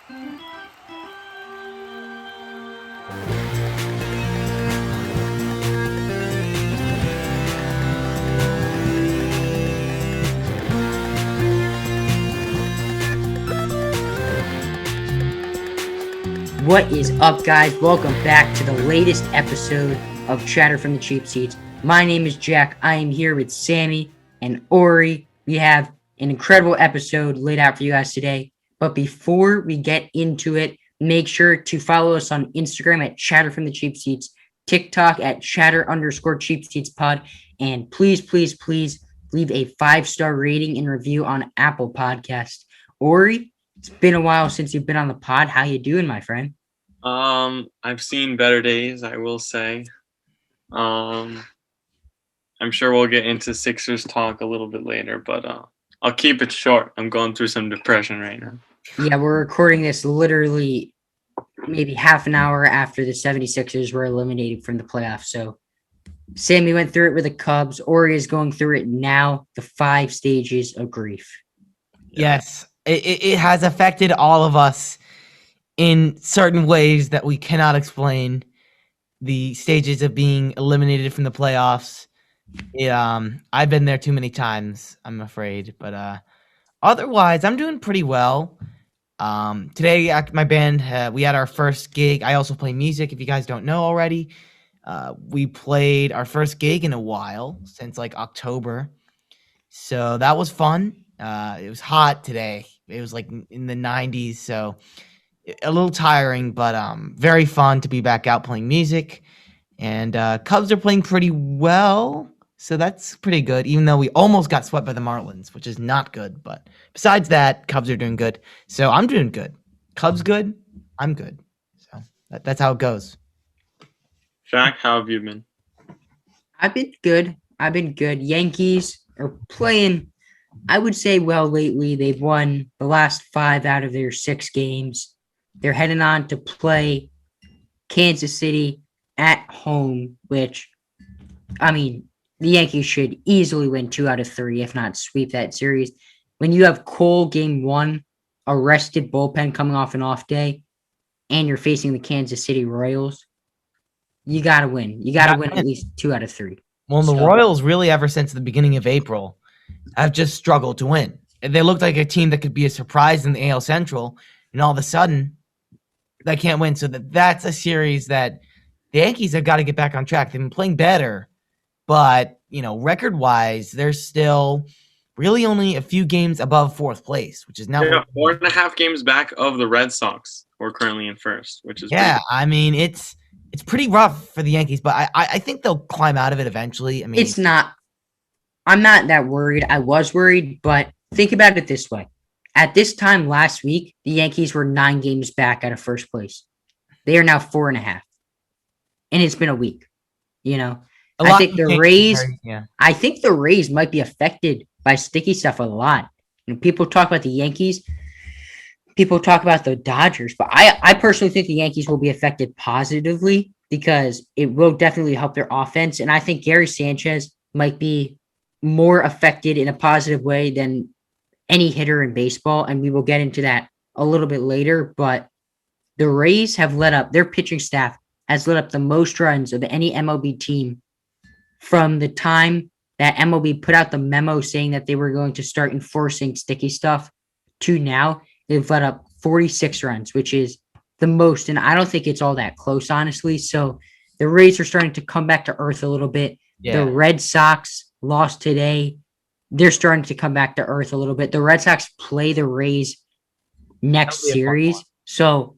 What is up, guys? Welcome back to the latest episode of Chatter from the Cheap Seats. My name is Jack. I am here with Sammy and Oree. We have an incredible episode laid out for you guys today. But before we get into it, make sure to follow us on Instagram at Chatter from the Cheap Seats, TikTok at Chatter_Cheap Seats Pod, and please leave a 5-star rating and review on Apple Podcast. Oree, it's been a while since you've been on the pod. How you doing, my friend? I've seen better days, I will say. I'm sure we'll get into Sixers talk a little bit later, but I'll keep it short. I'm going through some depression right now. Yeah, we're recording this literally maybe half an hour after the 76ers were eliminated from the playoffs. So Sammy went through it with the Cubs. Oree is going through it now, the 5 stages of grief. Yes, it has affected all of us in certain ways that we cannot explain. The stages of being eliminated from the playoffs. I've been there too many times, I'm afraid. But otherwise, I'm doing pretty well. Today, my band, we had our first gig. I also play music, if you guys don't know already. We played our first gig in a while, since like October. So that was fun. It was hot today. It was like in the 90s, so a little tiring, but very fun to be back out playing music. And Cubs are playing pretty well, so that's pretty good, even though we almost got swept by the Marlins, which is not good. But besides that, Cubs are doing good. So I'm doing good. Cubs good, I'm good. So that's how it goes. Jack, how have you been? I've been good. Yankees are playing, I would say, well lately. They've won the last 5 out of their 6 games. They're heading on to play Kansas City at home, which, I mean, the Yankees should easily win 2 out of 3, if not sweep that series. When you have Cole game 1, a rested bullpen coming off an off day, and you're facing the Kansas City Royals, you got to win. You got to win at least 2 out of 3. Well, the Royals really, ever since the beginning of April, have just struggled to win. They looked like a team that could be a surprise in the AL Central, and all of a sudden, they can't win. So that's a series that the Yankees have got to get back on track. They've been playing better, but, record-wise, they're still really only a few games above 4th place, which is now 4.5 games back of the Red Sox. We're currently in first, which is I mean, it's pretty rough for the Yankees, but I think they'll climb out of it eventually. I mean, it's not. I'm not that worried. I was worried, but think about it this way. At this time last week, the Yankees were 9 games back out of first place. They are now 4.5. And it's been a week. I think the Rays might be affected by sticky stuff a lot. People talk about the Yankees. People talk about the Dodgers. But I personally think the Yankees will be affected positively because it will definitely help their offense. And I think Gary Sanchez might be more affected in a positive way than any hitter in baseball, and we will get into that a little bit later, but the Rays have let up, their pitching staff has let up the most runs of any MLB team from the time that MLB put out the memo saying that they were going to start enforcing sticky stuff to now. They've let up 46 runs, which is the most, and I don't think it's all that close, honestly. So the Rays are starting to come back to earth a little bit. Yeah. The Red Sox lost today. They're starting to come back to earth a little bit. The Red Sox play the Rays next series. So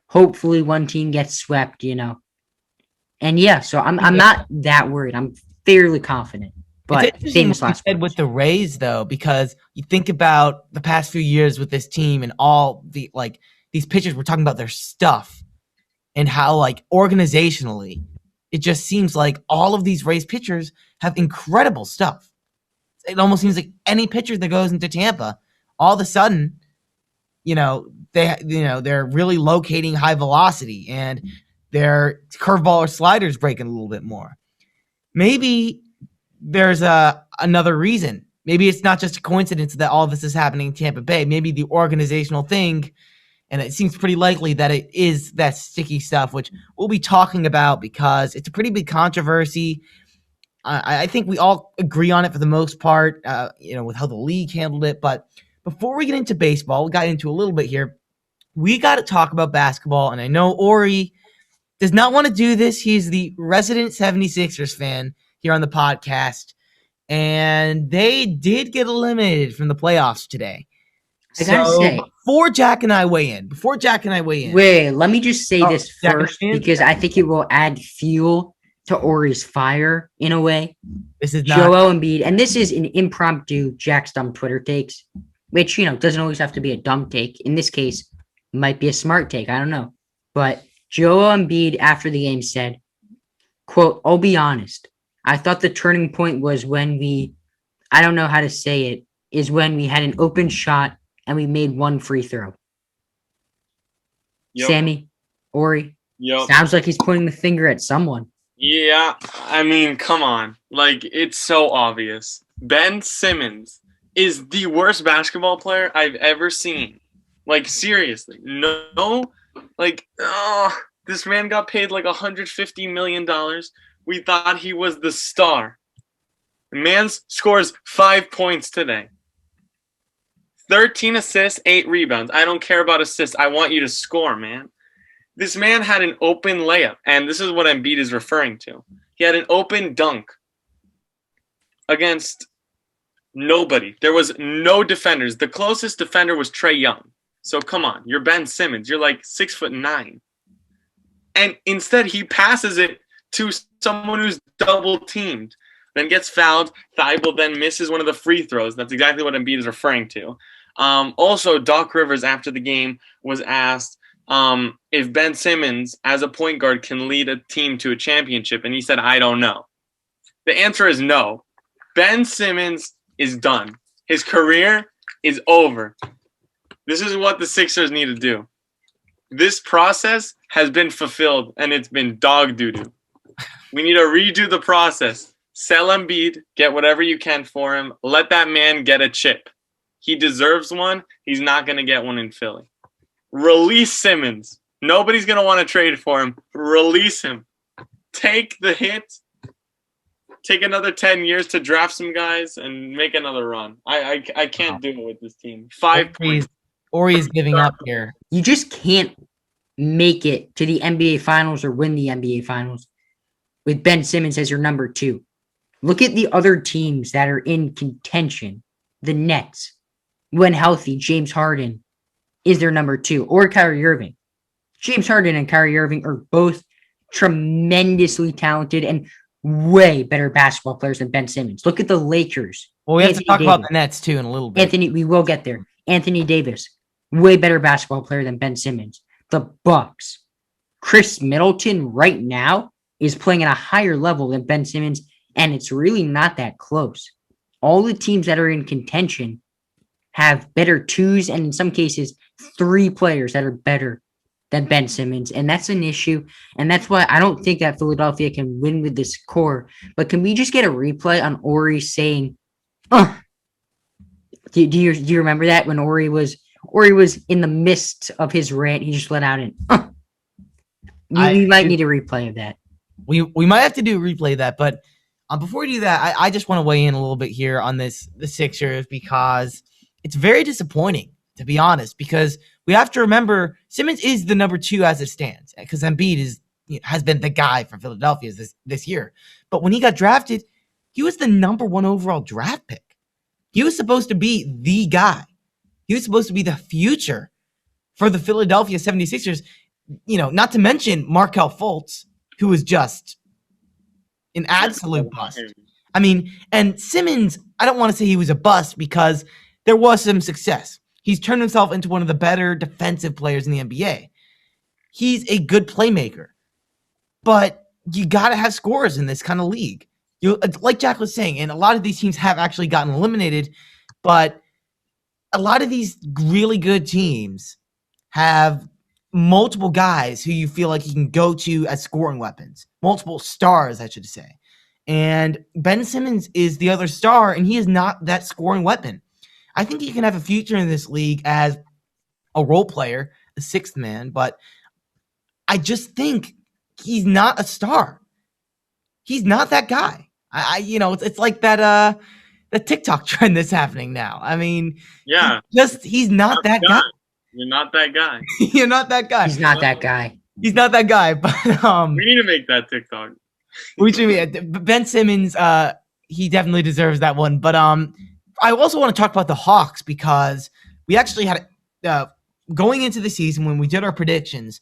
hopefully one team gets swept, And yeah, so I'm not that worried. I'm fairly confident. But famous last said with the Rays, though, because you think about the past few years with this team and all the these pitchers, we're talking about their stuff and how organizationally it just seems like all of these Rays pitchers have incredible stuff. It almost seems like any pitcher that goes into Tampa, all of a sudden, they're really locating high velocity and their curveball or sliders breaking a little bit more. Maybe there's another reason. Maybe it's not just a coincidence that all of this is happening in Tampa Bay. Maybe the organizational thing And it seems pretty likely that it is that sticky stuff, which we'll be talking about because it's a pretty big controversy. I think we all agree on it for the most part, with how the league handled it. But before we get into baseball, we got into a little bit here. We got to talk about basketball. And I know Oree does not want to do this. He's the resident 76ers fan here on the podcast. And they did get eliminated from the playoffs today. I gotta say, before Jack and I weigh in, wait, let me just say this Jack and first because I think it will add fuel to Oree's fire in a way. This is not Joel Embiid, and this is an impromptu Jack's dumb Twitter takes, which doesn't always have to be a dumb take. In this case, might be a smart take. I don't know, but Joel Embiid after the game said, "quote I'll be honest. I thought the turning point was when I don't know how to say it, is when we had an open shot." And we made one free throw. Yep. Sammy, Oree, Yep. sounds like he's pointing the finger at someone. Yeah, I mean, come on. Like, it's so obvious. Ben Simmons is the worst basketball player I've ever seen. Like, seriously. No, like, this man got paid like $150 million. We thought he was the star. The man scores 5 points today. 13 assists, 8 rebounds. I don't care about assists. I want you to score, man. This man had an open layup, and this is what Embiid is referring to. He had an open dunk against nobody. There was no defenders. The closest defender was Trae Young. So come on, you're Ben Simmons. You're like 6'9". And instead, he passes it to someone who's double teamed. Then gets fouled. Thibault then misses one of the free throws. That's exactly what Embiid is referring to. Also, Doc Rivers, after the game, was asked if Ben Simmons, as a point guard, can lead a team to a championship, and he said, I don't know. The answer is no. Ben Simmons is done. His career is over. This is what the Sixers need to do. This process has been fulfilled, and it's been dog doo-doo. We need to redo the process. Sell Embiid, get whatever you can for him. Let that man get a chip. He deserves one. He's not going to get one in Philly. Release Simmons. Nobody's going to want to trade for him. Release him. Take the hit. Take another 10 years to draft some guys and make another run. I can't do it with this team. 5 points. Oree is giving up here. You just can't make it to the NBA Finals or win the NBA Finals with Ben Simmons as your number 2. Look at the other teams that are in contention. The Nets, when healthy, James Harden is their number 2, or Kyrie Irving. James Harden and Kyrie Irving are both tremendously talented and way better basketball players than Ben Simmons. Look at the Lakers. Well, we have to talk about the Nets too in a little bit. We will get there. Anthony Davis, way better basketball player than Ben Simmons. The Bucks. Chris Middleton right now is playing at a higher level than Ben Simmons, and it's really not that close. All the teams that are in contention have better 2s and in some cases 3 players that are better than Ben Simmons, and that's an issue. And that's why I don't think that Philadelphia can win with this core. But can we just get a replay on Oree saying, do you remember that when Oree was in the midst of his rant, he just let out an we might need a replay of that. We might have to do a replay of that, but before we do that, I just want to weigh in a little bit here on the Sixers because it's very disappointing, to be honest, because we have to remember Simmons is the number 2 as it stands because Embiid has been the guy for Philadelphia this year. But when he got drafted, he was the number 1 overall draft pick. He was supposed to be the guy. He was supposed to be the future for the Philadelphia 76ers, not to mention Markelle Fultz, who was just an absolute bust. I mean, and Simmons, I don't want to say he was a bust because there was some success. He's turned himself into one of the better defensive players in the NBA. He's a good playmaker, but you got to have scorers in this kind of league. Like Jack was saying, and a lot of these teams have actually gotten eliminated, but a lot of these really good teams have multiple guys who you feel like you can go to as scoring weapons, multiple stars, I should say. And Ben Simmons is the other star, and he is not that scoring weapon. I think he can have a future in this league as a role player, a sixth man, but I just think he's not a star. He's not that guy. It's like that the TikTok trend that's happening now. I mean, Yeah, he's not that guy. you're not that guy. You're not that guy. He's not that guy. He's not that guy. But We need to make that TikTok. Ben Simmons, he definitely deserves that one. But I also want to talk about the Hawks because we actually had going into the season when we did our predictions,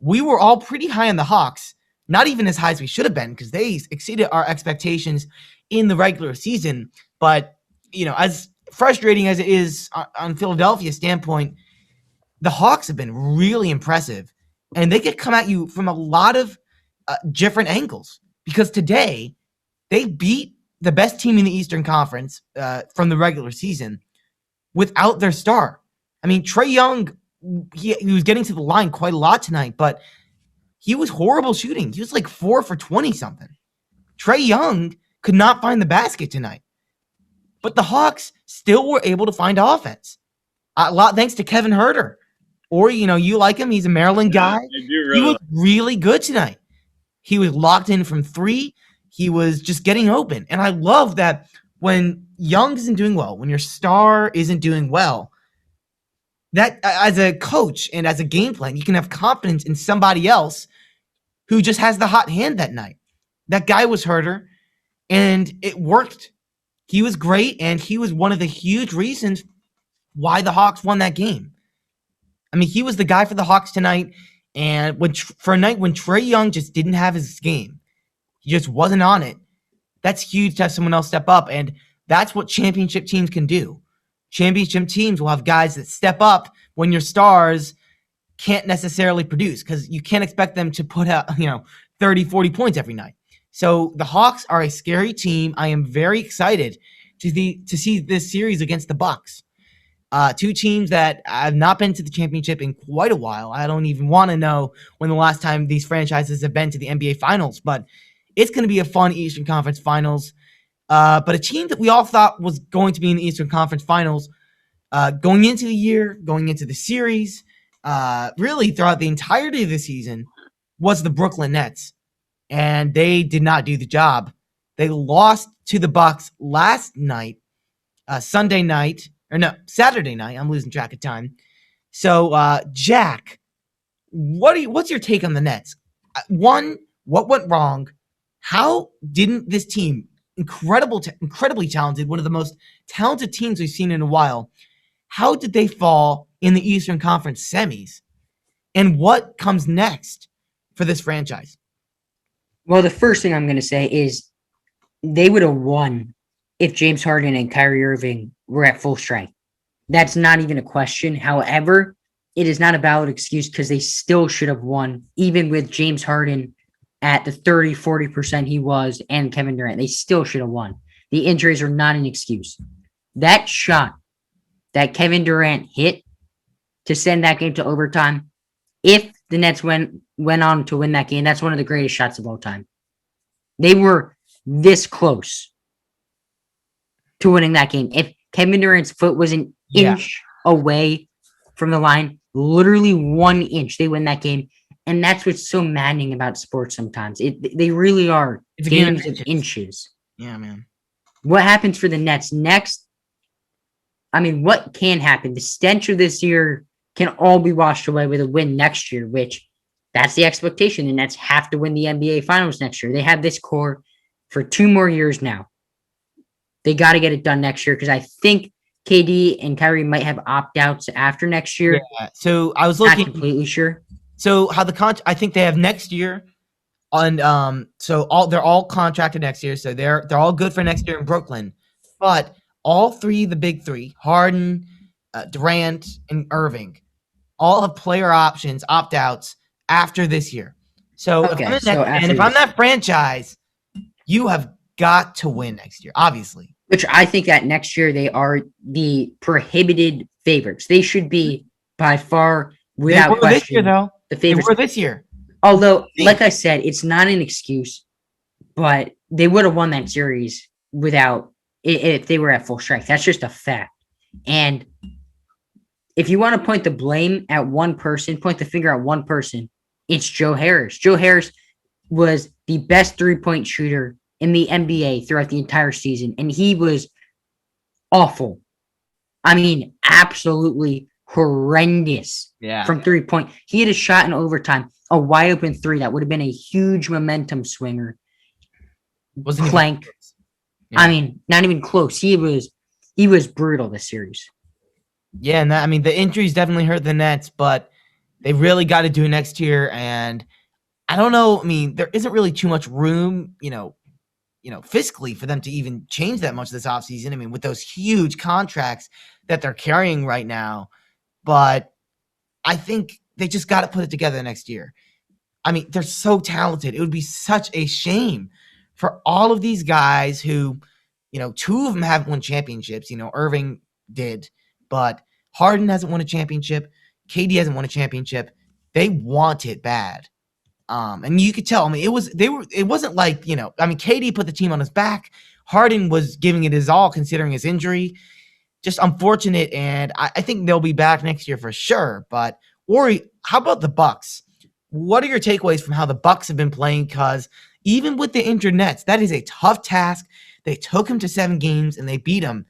we were all pretty high on the Hawks. Not even as high as we should have been because they exceeded our expectations in the regular season. But as frustrating as it is on Philadelphia's standpoint, the Hawks have been really impressive, and they could come at you from a lot of different angles. Because today, they beat the best team in the Eastern Conference from the regular season without their star. I mean, Trae Young, he was getting to the line quite a lot tonight, but he was horrible shooting. He was like 4 for 20-something. Trae Young could not find the basket tonight. But the Hawks still were able to find offense. A lot thanks to Kevin Huerter. Or, you like him. He's a Maryland guy. I do really He was really good tonight. He was locked in from 3. He was just getting open. And I love that when Young isn't doing well, when your star isn't doing well, that as a coach and as a game plan, you can have confidence in somebody else who just has the hot hand that night. That guy was Huerter, and it worked. He was great, and he was one of the huge reasons why the Hawks won that game. I mean, he was the guy for the Hawks tonight, and for a night when Trae Young just didn't have his game, he just wasn't on it, that's huge to have someone else step up, and that's what championship teams can do. Championship teams will have guys that step up when your stars can't necessarily produce because you can't expect them to put out, 30, 40 points every night. So the Hawks are a scary team. I am very excited to see this series against the Bucks. Two teams that have not been to the championship in quite a while. I don't even want to know when the last time these franchises have been to the NBA Finals, but it's going to be a fun Eastern Conference Finals. But a team that we all thought was going to be in the Eastern Conference Finals going into the year, going into the series, really throughout the entirety of the season, was the Brooklyn Nets. And they did not do the job. They lost to the Bucks last night, Saturday night. I'm losing track of time. So, Jack, what's your take on the Nets? One, what went wrong? How didn't this team, incredibly talented, one of the most talented teams we've seen in a while, how did they fall in the Eastern Conference semis? And what comes next for this franchise? Well, the first thing I'm going to say is they would have won if James Harden and Kyrie Irving were at full strength. That's not even a question. However, it is not a valid excuse because they still should have won, even with James Harden at the 30, 40% he was and Kevin Durant. They still should have won. The injuries are not an excuse. That shot that Kevin Durant hit to send that game to overtime, if the Nets went on to win that game, that's one of the greatest shots of all time. They were this close to winning that game. If Kevin Durant's foot was an inch away from the line, literally 1 inch, they win that game. And that's what's so maddening about sports sometimes. They really are games of inches. Yeah, man. What happens for the Nets next? I mean, what can happen? The stench of this year can all be washed away with a win next year, which that's the expectation. The Nets have to win the NBA Finals next year. They have this core for 2 more years now. They got to get it done next year because I think KD and Kyrie might have opt-outs after next year. Yeah. So I was looking. Not completely sure. So how I think they have next year on they're all contracted next year, so they're all good for next year in Brooklyn. But all three, the big three, Harden, Durant, and Irving, all have player options, opt-outs after this year. So, Okay, if I'm that franchise, you have got to win next year, obviously. Which I think that next year they are the prohibited favorites. They should be by far, without question, this year, though. the favorites. They were this year. Although, like I said, it's not an excuse, but they would have won that series without if they were at full strength. That's just a fact. And if you want to point the blame at one person, point the finger at one person, it's Joe Harris. Joe Harris was the best 3-point shooter in the NBA throughout the entire season, and he was awful. I mean, absolutely horrendous Yeah. from 3-point. He had a shot in overtime, a wide open three that would have been a huge momentum swinger. Wasn't even Clank. close. Yeah. I mean, not even close. He was brutal this series. Yeah, and the injuries definitely hurt the Nets, but they really got to do it next year. And I don't know. I mean, there isn't really too much room, fiscally for them to even change that much this offseason. I mean, with those huge contracts that they're carrying right now. But I think they just got to put it together next year. I mean, they're so talented. It would be such a shame for all of these guys who, two of them haven't won championships. Irving did, but Harden hasn't won a championship. KD hasn't won a championship. They want it bad. And you could tell, I mean, it wasn't like, KD put the team on his back. Harden was giving it his all considering his injury. Just unfortunate, and I think they'll be back next year for sure. But Oree, how about the Bucks? What are your takeaways from how the Bucks have been playing? Because even with the injured Nets, that is a tough task. They took him to 7 games and they beat him.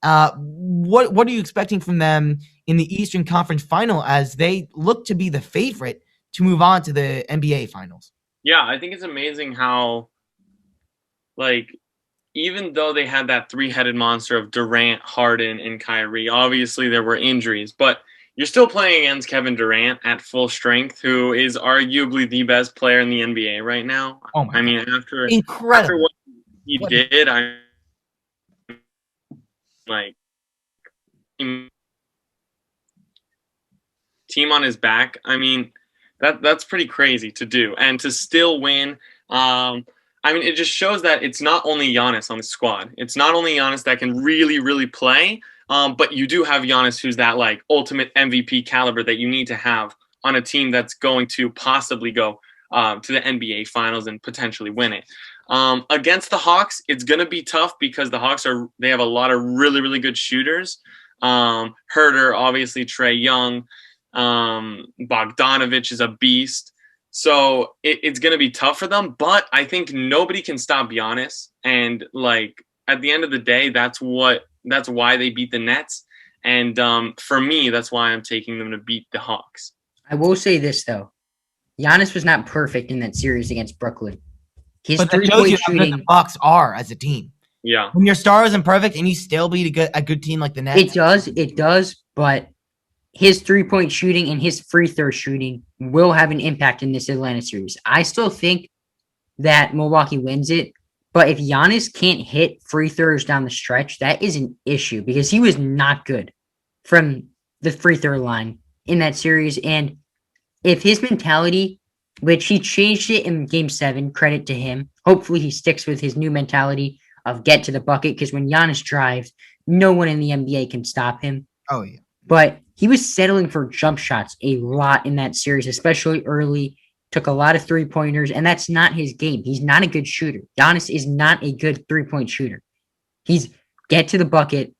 What are you expecting from them in the Eastern Conference Final as they look to be the favorite to move on to the NBA Finals? Yeah, I think it's amazing how, even though they had that 3-headed monster of Durant, Harden, and Kyrie, obviously there were injuries, but you're still playing against Kevin Durant at full strength, who is arguably the best player in the NBA right now. Oh my God. After incredible what he did, team on his back. I mean, that's pretty crazy to do, and to still win. It just shows that it's not only Giannis on the squad. It's not only Giannis that can really, really play, but you do have Giannis, who's that ultimate MVP caliber that you need to have on a team that's going to possibly go to the NBA Finals and potentially win it. Against the Hawks, it's going to be tough because the Hawks they have a lot of really, really good shooters. Herter, obviously Trae Young, Bogdanovich is a beast. So it's going to be tough for them, but I think nobody can stop Giannis. And at the end of the day, that's why they beat the Nets. And for me, that's why I'm taking them to beat the Hawks. I will say this though, Giannis was not perfect in that series against Brooklyn. His but that shows three-point you how good shooting, the Bucks are as a team. Yeah, when your star isn't perfect and you still beat a good team like the Nets. It does, but his 3-point shooting and his free throw shooting will have an impact in this Atlanta series. I still think that Milwaukee wins it, but if Giannis can't hit free throws down the stretch, that is an issue because he was not good from the free throw line in that series. And if his mentality, which he changed it in Game 7, credit to him, hopefully he sticks with his new mentality of get to the bucket, because when Giannis drives, no one in the NBA can stop him. Oh, yeah. But he was settling for jump shots a lot in that series, especially early, took a lot of 3-pointers, and that's not his game. He's not a good shooter. Giannis is not a good 3-point shooter. He's get to the bucket,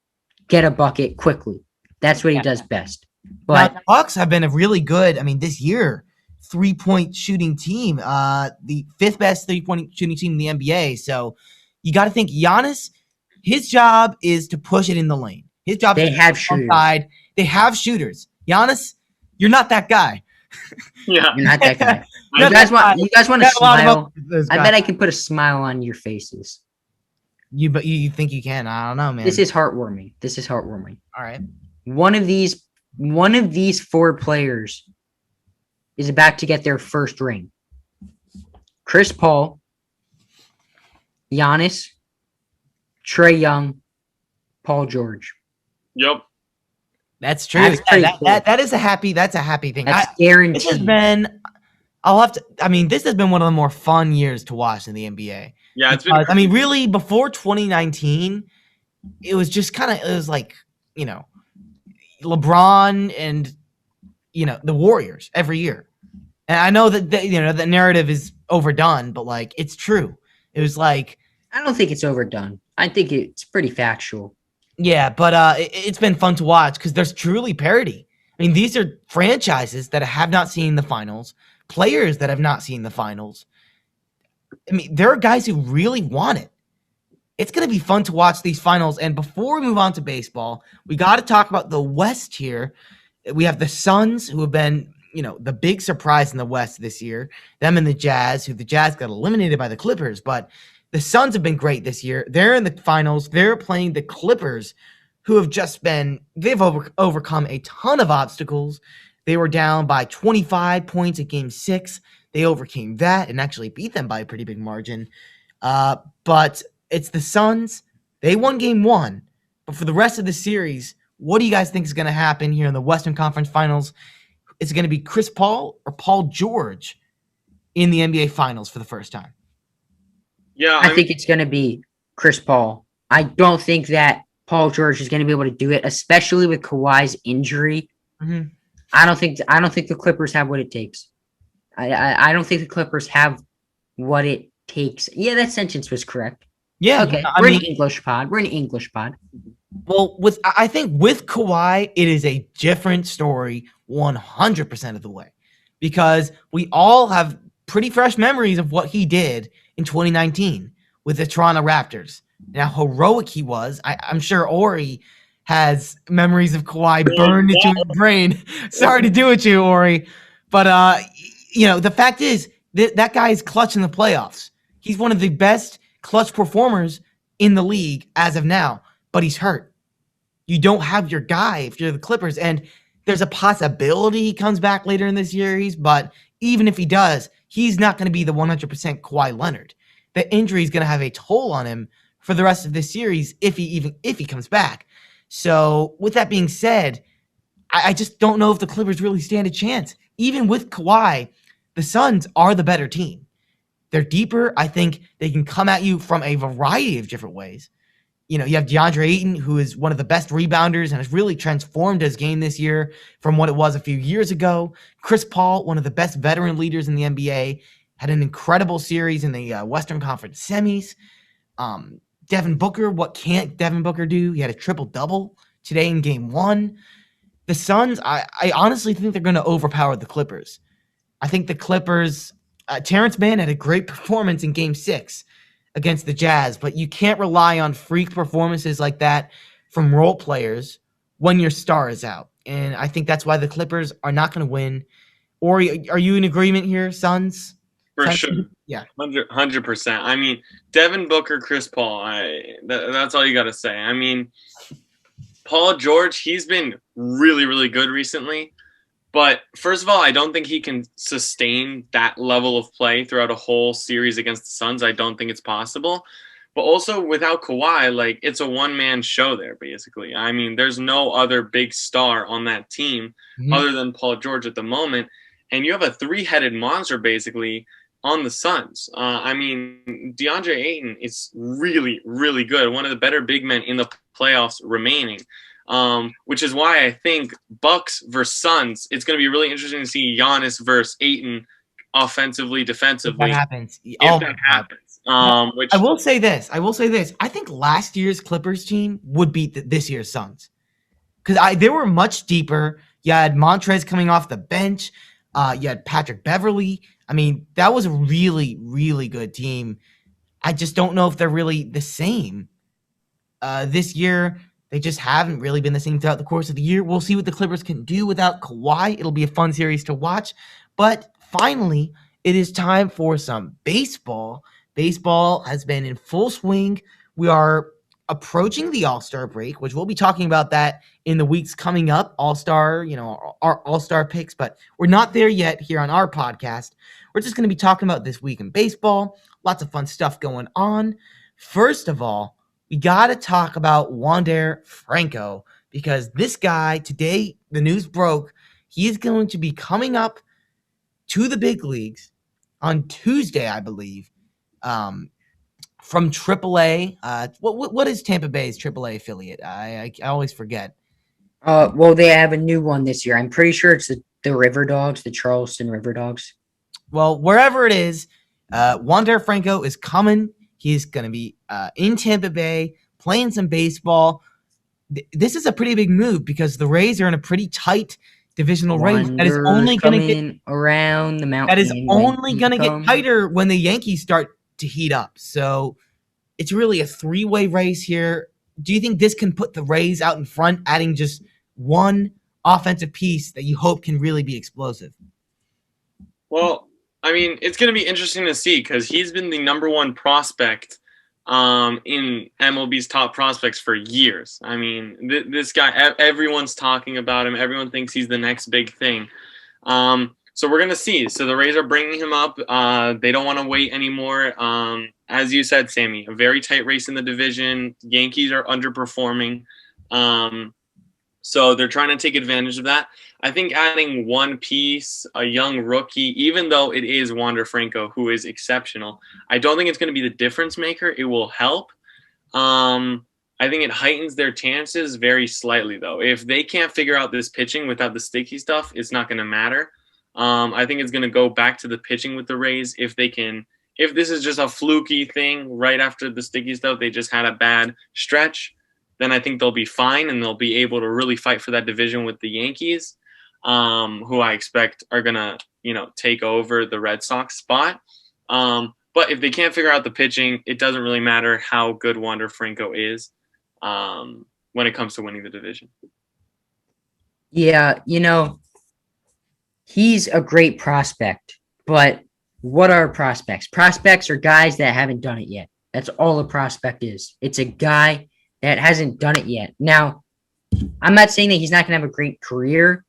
get a bucket quickly. That's what he does best. But now, the Bucks have been a really good, this year, 3-point shooting team, the 5th best 3-point shooting team in the NBA. So you got to think Giannis, his job is to push it in the lane. His job is to have shooters. Outside. They have shooters. Giannis, you're not that guy. Yeah, you're not that guy. You guys want to smile? I bet I can put a smile on your faces. But you think you can? I don't know, man. This is heartwarming. All right. One of these 4 players is about to get their first ring. Chris Paul, Giannis, Trae Young, Paul George. Yep. That's true. That's a happy thing. That's guaranteed. This has been one of the more fun years to watch in the NBA. Yeah, it's been. Really, before 2019, it was just LeBron and the Warriors every year. And I know that the narrative is overdone, but it's true. It was I don't think it's overdone. I think it's pretty factual. Yeah, but it's been fun to watch because there's truly parity. I mean, these are franchises that have not seen the finals, players that have not seen the finals. I mean, there are guys who really want it. It's going to be fun to watch these finals. And before we move on to baseball, we got to talk about the West here. We have the Suns, who have been, the big surprise in the West this year. Them and the Jazz, who the Jazz got eliminated by the Clippers. But the Suns have been great this year. They're in the finals. They're playing the Clippers, who have just been, they've overcome a ton of obstacles. They were down by 25 points at game 6. They overcame that and actually beat them by a pretty big margin. But it's the Suns. They won game 1. But for the rest of the series, what do you guys think is going to happen here in the Western Conference Finals? Is it going to be Chris Paul or Paul George in the NBA Finals for the first time? Yeah, I think it's going to be Chris Paul. I don't think that Paul George is going to be able to do it, especially with Kawhi's injury. Mm-hmm. I don't think the Clippers have what it takes. I don't think the Clippers have what it takes. Yeah, that sentence was correct. Yeah, Okay. I mean, an English pod. We're an English pod. Well, I think with Kawhi, it is a different story 100% of the way, because we all have pretty fresh memories of what he did in 2019 with the Toronto Raptors. Now, heroic he was. I'm sure Oree has memories of Kawhi burned into his brain. Sorry to do it to you, Oree. But, the fact is that guy is clutch in the playoffs. He's one of the best clutch performers in the league as of now, but he's hurt. You don't have your guy if you're the Clippers, and there's a possibility he comes back later in the series, but even if he does, he's not going to be the 100% Kawhi Leonard. The injury is going to have a toll on him for the rest of this series if he comes back. So with that being said, I just don't know if the Clippers really stand a chance. Even with Kawhi, the Suns are the better team. They're deeper. I think they can come at you from a variety of different ways. You have DeAndre Ayton, who is one of the best rebounders and has really transformed his game this year from what it was a few years ago. Chris Paul, one of the best veteran leaders in the NBA, had an incredible series in the Western Conference semis. Devin Booker, what can't Devin Booker do? He had a triple-double today in game 1. The Suns, I honestly think they're going to overpower the Clippers. I think the Clippers, Terrence Mann had a great performance in game 6 against the Jazz, but you can't rely on freak performances like that from role players when your star is out. And I think that's why the Clippers are not going to win. Or are you in agreement here, Suns? for sure. Yeah. 100%. I mean, Devin Booker, Chris Paul, that's all you got to say. I mean, Paul George, he's been really, really good recently. But first of all, I don't think he can sustain that level of play throughout a whole series against the Suns. I don't think it's possible. But also without Kawhi, it's a one-man show there, basically. I mean, there's no other big star on that team other than Paul George at the moment. And you have a three-headed monster, basically, on the Suns. I mean, DeAndre Ayton is really, really good. One of the better big men in the playoffs remaining. Which is why I think Bucks versus Suns, it's going to be really interesting to see Giannis versus Ayton offensively, defensively. If that happens. If that happens. I will say this. I think last year's Clippers team would beat this year's Suns. Because they were much deeper. You had Montrez coming off the bench. You had Patrick Beverly. I mean, that was a really, really good team. I just don't know if they're really the same. This year, they just haven't really been the same throughout the course of the year. We'll see what the Clippers can do without Kawhi. It'll be a fun series to watch. But finally, it is time for some baseball. Baseball has been in full swing. We are approaching the All-Star break, which we'll be talking about that in the weeks coming up. All-Star, our All-Star picks, but we're not there yet here on our podcast. We're just going to be talking about this week in baseball. Lots of fun stuff going on. First of all, we got to talk about Wander Franco, because this guy, today, the news broke, he is going to be coming up to the big leagues on Tuesday, I believe, from AAA. What is Tampa Bay's AAA affiliate? I always forget. Well, they have a new one this year. I'm pretty sure it's the River Dogs, the Charleston River Dogs. Well, wherever it is, Wander Franco is coming. He's going to be in Tampa Bay playing some baseball. this is a pretty big move because the Rays are in a pretty tight divisional race Wonders coming around the mountain. that is only when going to he get comes. tighter when the Yankees start to heat up. So it's really a three-way race here. Do you think this can put the Rays out in front, adding just one offensive piece that you hope can really be explosive? Well, I mean, it's going to be interesting to see because he's been the number one prospect in MLB's top prospects for years. I mean, this guy, everyone's talking about him. Everyone thinks he's the next big thing. So we're going to see. So the Rays are bringing him up. They don't want to wait anymore. As you said, Sammy, a very tight race in the division. Yankees are underperforming. So they're trying to take advantage of that. I think adding one piece, a young rookie, even though it is Wander Franco, who is exceptional, I don't think it's going to be the difference maker. It will help. I think it heightens their chances very slightly, though. If they can't figure out this pitching without the sticky stuff, it's not going to matter. I think it's going to go back to the pitching with the Rays. If this is just a fluky thing right after the sticky stuff, they just had a bad stretch, then I think they'll be fine and they'll be able to really fight for that division with the Yankees, who I expect are going to, take over the Red Sox spot. But if they can't figure out the pitching, it doesn't really matter how good Wander Franco is when it comes to winning the division. Yeah, he's a great prospect, but what are prospects? Prospects are guys that haven't done it yet. That's all a prospect is. It's a guy that hasn't done it yet. Now, I'm not saying that he's not going to have a great career,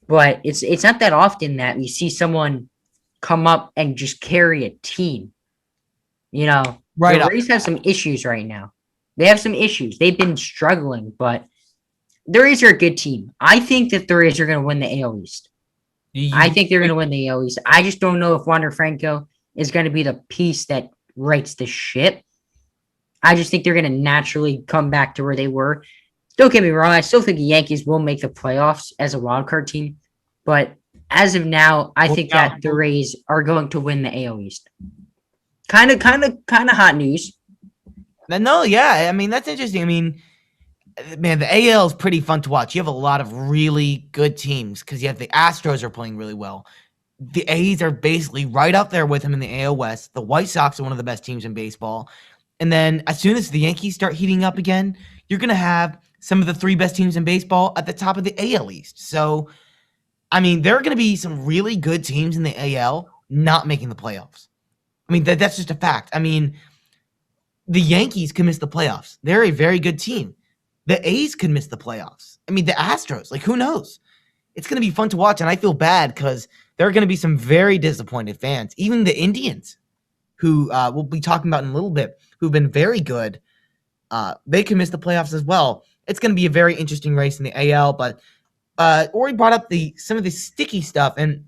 but it's not that often that we see someone come up and just carry a team. Right. The Rays have some issues right now. They have some issues. They've been struggling, but the Rays are a good team. I think that the Rays are going to win the AL East. I think they're going to win the AL East. I just don't know if Wander Franco is going to be the piece that rights the ship. I just think they're going to naturally come back to where they were. Don't get me wrong. I still think the Yankees will make the playoffs as a wildcard team. But as of now, I think that the Rays are going to win the AL East. Kind of hot news. No, yeah. I mean, that's interesting. I mean, man, the AL is pretty fun to watch. You have a lot of really good teams because you have the Astros are playing really well. The A's are basically right up there with them in the AL West. The White Sox are one of the best teams in baseball. And then as soon as the Yankees start heating up again, you're going to have some of the three best teams in baseball at the top of the AL East. So, I mean, there are going to be some really good teams in the AL not making the playoffs. I mean, that's just a fact. I mean, the Yankees can miss the playoffs. They're a very good team. The A's could miss the playoffs. I mean, the Astros, who knows? It's going to be fun to watch, and I feel bad because there are going to be some very disappointed fans. Even the Indians, who we'll be talking about in a little bit, who've been very good, they can miss the playoffs as well. It's going to be a very interesting race in the AL, but Oree brought up some of the sticky stuff, and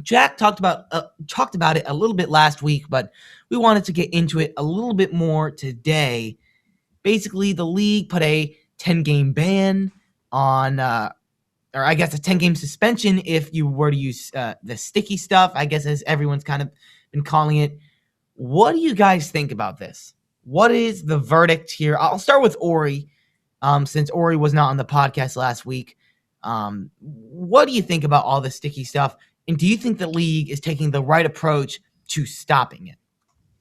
Jack talked about it a little bit last week, but we wanted to get into it a little bit more today. Basically, the league put a 10-game ban on, or I guess a 10-game suspension if you were to use the sticky stuff, I guess as everyone's kind of been calling it. What do you guys think about this? What is the verdict here? I'll start with Oree, since Oree was not on the podcast last week. What do you think about all this sticky stuff? And do you think the league is taking the right approach to stopping it?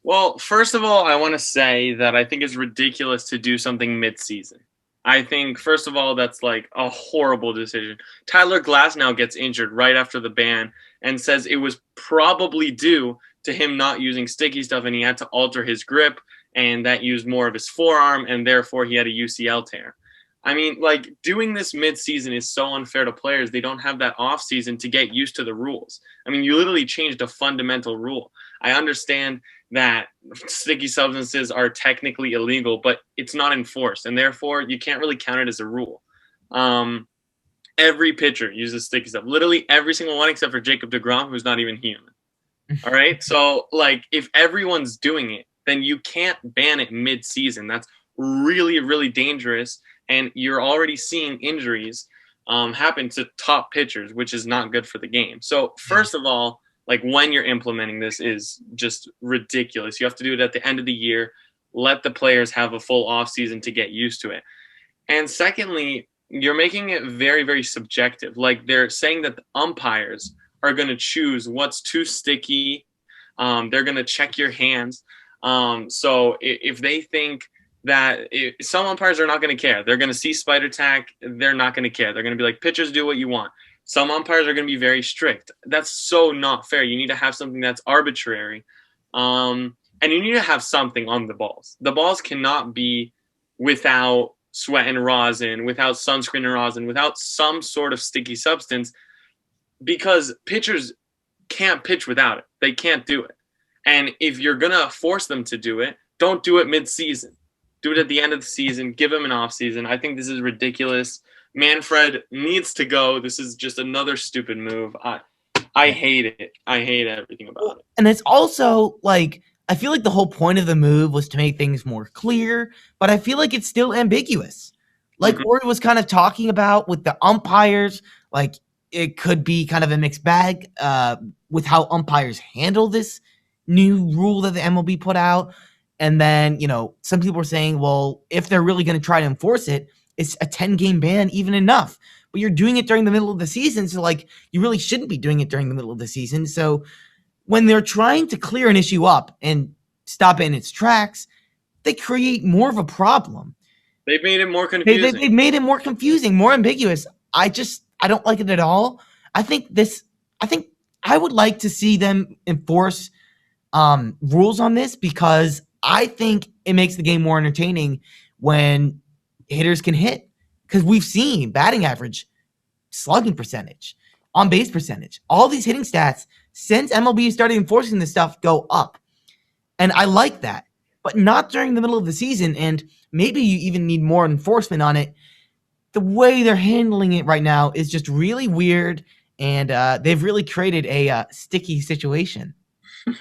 Well, first of all, I want to say that I think it's ridiculous to do something mid-season. I think, first of all, that's like a horrible decision. Tyler Glasnow gets injured right after the ban and says it was probably due to him not using sticky stuff and he had to alter his grip and that used more of his forearm and therefore he had a UCL tear. I mean, doing this mid-season is so unfair to players. They don't have that off-season to get used to the rules. I mean, you literally changed a fundamental rule. I understand that sticky substances are technically illegal, but it's not enforced, and therefore you can't really count it as a rule. Every pitcher uses sticky stuff. Literally every single one except for Jacob deGrom, who's not even human. All right? So, if everyone's doing it, then you can't ban it mid-season. That's really, really dangerous. And you're already seeing injuries happen to top pitchers, which is not good for the game. So first of all, when you're implementing this is just ridiculous. You have to do it at the end of the year. Let the players have a full off season to get used to it. And secondly, you're making it very, very subjective. Like they're saying that the umpires are going to choose what's too sticky. They're going to check your hands. So if they think that some umpires are not going to care, they're going to see spider tack. They're not going to care. They're going to be like, pitchers, do what you want. Some umpires are going to be very strict. That's so not fair. You need to have something that's arbitrary. And you need to have something on the balls. The balls cannot be without sweat and rosin, without sunscreen and rosin, without some sort of sticky substance, because pitchers can't pitch without it. They can't do it. And if you're going to force them to do it, don't do it mid-season. Do it at the end of the season. Give them an off-season. I think this is ridiculous. Manfred needs to go. This is just another stupid move. I hate it. I hate everything about it. And it's also like, I feel like the whole point of the move was to make things more clear, but I feel like it's still ambiguous. Like Oree was kind of talking about with the umpires, like it could be kind of a mixed bag with how umpires handle this new rule that the MLB put out. And then, some people are saying, well, if they're really going to try to enforce it, it's a 10-game ban even enough. But you're doing it during the middle of the season, so like you really shouldn't be doing it during the middle of the season. So when they're trying to clear an issue up and stop it in its tracks, they create more of a problem. They've made it more confusing. They've made it more confusing, more ambiguous. I don't like it at all. I think I would like to see them enforce rules on this, because I think it makes the game more entertaining when hitters can hit. Because we've seen batting average, slugging percentage, on base percentage, all these hitting stats since MLB started enforcing this stuff go up. And I like that, but not during the middle of the season. And maybe you even need more enforcement on it. The way they're handling it right now is just really weird. And they've really created a sticky situation.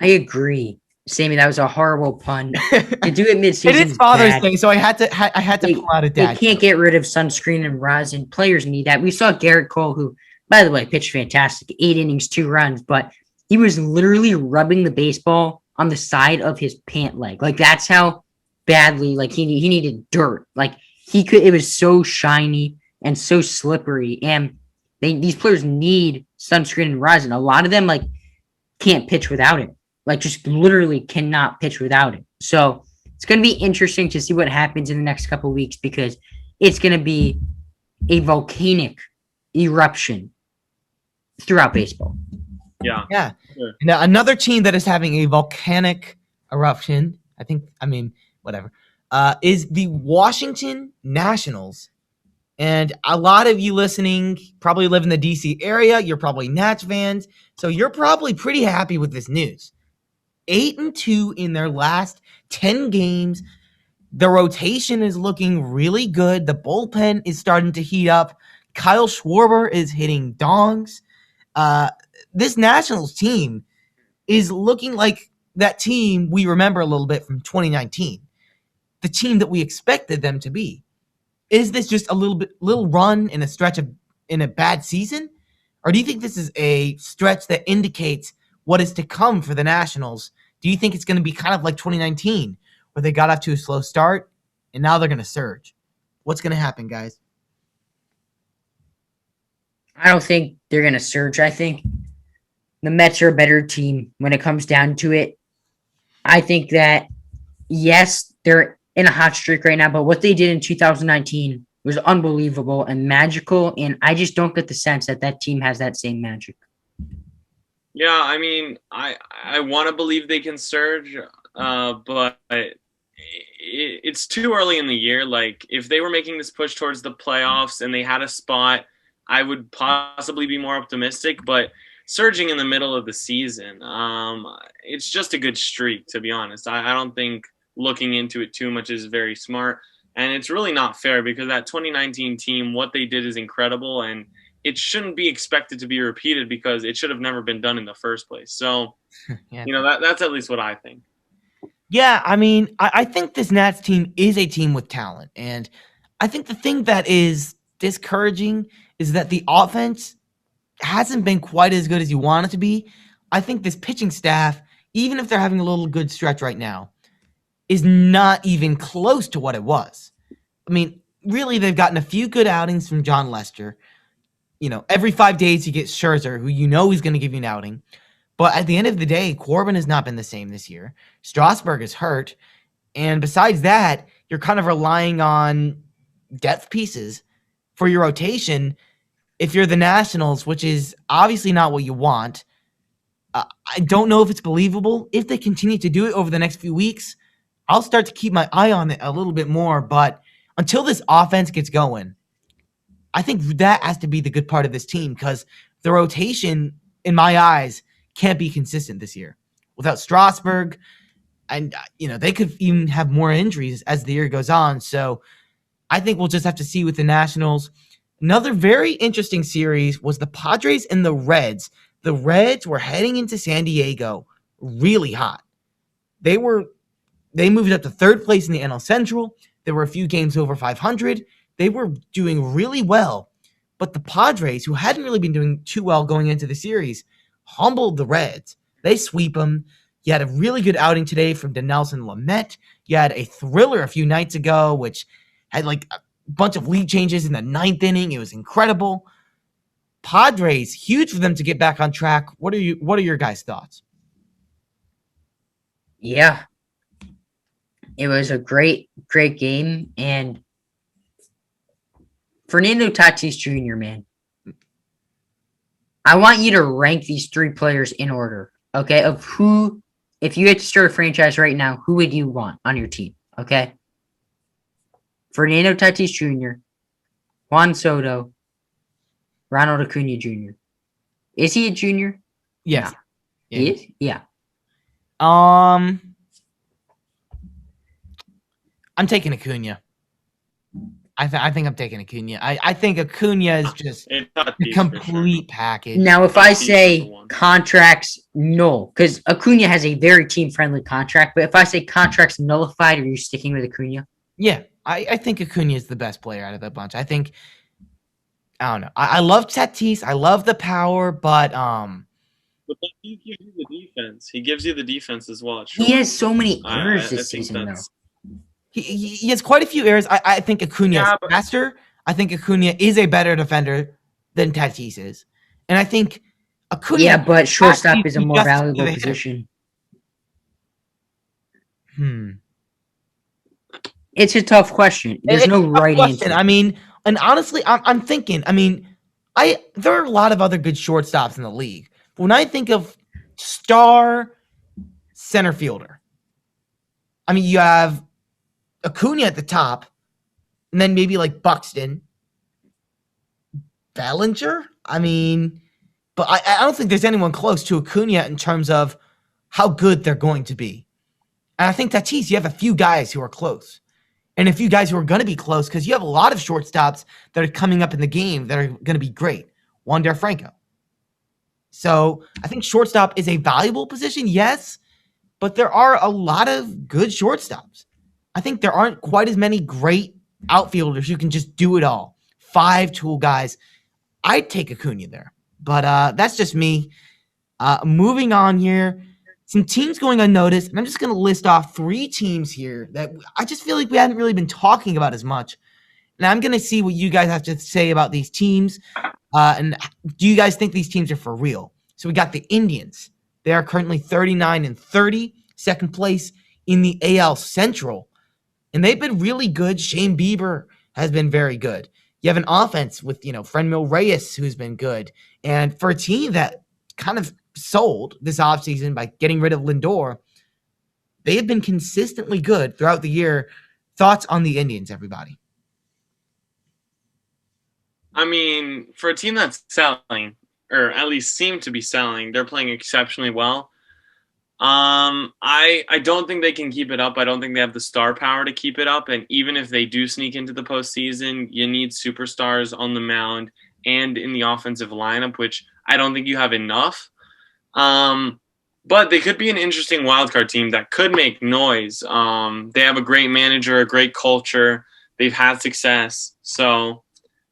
I agree. Sammy, that was a horrible pun. To do it mid-season It is Father's bad. Day, so I had to pull out a They dad. can't get rid of sunscreen and rosin. Players need that. We saw Garrett Cole, who, by the way, pitched fantastic. 8 innings, 2 runs, but he was literally rubbing the baseball on the side of his pant leg. Like, that's how badly, like, he needed dirt. Like, it was so shiny and so slippery. And these players need sunscreen and rosin. A lot of them, like, can't pitch without it. Like, just literally cannot pitch without it. So it's going to be interesting to see what happens in the next couple of weeks, because it's going to be a volcanic eruption throughout baseball. Yeah. Sure. Now, another team that is having a volcanic eruption, whatever, is the Washington Nationals. And a lot of you listening probably live in the DC area. You're probably Nats fans. So you're probably pretty happy with this news. 8-2 in their last 10 games. The rotation is looking really good. The bullpen is starting to heat up. Kyle Schwarber is hitting dongs. This Nationals team is looking like that team we remember a little bit from 2019. The team that we expected them to be. Is this just a little run in a stretch in a bad season? Or do you think this is a stretch that indicates what is to come for the Nationals? Do you think it's going to be kind of like 2019, where they got off to a slow start and now they're going to surge? What's going to happen, guys? I don't think they're going to surge. I think the Mets are a better team when it comes down to it. I think that, yes, they're in a hot streak right now, but what they did in 2019 was unbelievable and magical, and I just don't get the sense that that team has that same magic. Yeah, I mean, I want to believe they can surge, but it's too early in the year. Like, if they were making this push towards the playoffs and they had a spot, I would possibly be more optimistic. But surging in the middle of the season, it's just a good streak, to be honest. I don't think looking into it too much is very smart. And it's really not fair, because that 2019 team, what they did is incredible, and it shouldn't be expected to be repeated, because it should have never been done in the first place. So, yeah. That's at least what I think. Yeah, I mean, I think this Nats team is a team with talent. And I think the thing that is discouraging is that the offense hasn't been quite as good as you want it to be. I think this pitching staff, even if they're having a little good stretch right now, is not even close to what it was. I mean, really they've gotten a few good outings from John Lester. Every 5 days you get Scherzer, who he's going to give you an outing. But at the end of the day, Corbin has not been the same this year. Strasburg is hurt. And besides that, you're kind of relying on depth pieces for your rotation if you're the Nationals, which is obviously not what you want. I don't know if it's believable. If they continue to do it over the next few weeks, I'll start to keep my eye on it a little bit more. But until this offense gets going, I think that has to be the good part of this team, because the rotation, in my eyes, can't be consistent this year. Without Strasburg, and they could even have more injuries as the year goes on. So I think we'll just have to see with the Nationals. Another very interesting series was the Padres and the Reds. The Reds were heading into San Diego really hot. They moved up to third place in the NL Central. There were a few games over 500. They were doing really well. But the Padres, who hadn't really been doing too well going into the series, humbled the Reds. They sweep them. You had a really good outing today from Dinelson Lamet. You had a thriller a few nights ago, which had like a bunch of lead changes in the 9th inning. It was incredible. Padres, huge for them to get back on track. What are your guys' thoughts? Yeah. It was a great game. And Fernando Tatis Jr., man, I want you to rank these 3 players in order, okay, of who, if you had to start a franchise right now, who would you want on your team, okay? Fernando Tatis Jr., Juan Soto, Ronald Acuna Jr. Is he a junior? Yes. No. He is? Yeah. I'm taking Acuna. I think I'm taking Acuna. I think Acuna is just a complete package. Now, if I say contracts null, because Acuna has a very team-friendly contract, but if I say contracts nullified, are you sticking with Acuna? Yeah, I think Acuna is the best player out of that bunch. I don't know. I love Tatis. I love the power, but But he gives you the defense. He gives you the defense as well. He has so many errors this season, though. He has quite a few errors. I think Acuna is faster. I think Acuna is a better defender than Tatis is. And I think Acuna... Yeah, but shortstop is a more valuable position. It's a tough question. There's no right answer. I mean, and honestly, I'm thinking, there are a lot of other good shortstops in the league. But when I think of star center fielder, you have Acuna at the top, and then maybe like Buxton, Bellinger. But I don't think there's anyone close to Acuna in terms of how good they're going to be. And I think Tatis, you have a few guys who are close, and a few guys who are going to be close, because you have a lot of shortstops that are coming up in the game that are going to be great. Wander Franco. So I think shortstop is a valuable position, yes, but there are a lot of good shortstops. I think there aren't quite as many great outfielders who can just do it all. 5 tool guys. I'd take Acuna there. But that's just me. Moving on here. Some teams going unnoticed. And I'm just going to list off 3 teams here that I just feel like we hadn't really been talking about as much. And I'm going to see what you guys have to say about these teams. And do you guys think these teams are for real? So we got the Indians. They are currently 39-30, second place in the AL Central. And they've been really good. Shane Bieber has been very good. You have an offense with, Franmil Reyes, who's been good. And for a team that kind of sold this offseason by getting rid of Lindor, they have been consistently good throughout the year. Thoughts on the Indians, everybody? For a team that's selling, or at least seem to be selling, they're playing exceptionally well. I don't think they can keep it up. I don't think they have the star power to keep it up. And even if they do sneak into the postseason, you need superstars on the mound and in the offensive lineup, which I don't think you have enough. But they could be an interesting wildcard team that could make noise. They have a great manager, a great culture. They've had success. So,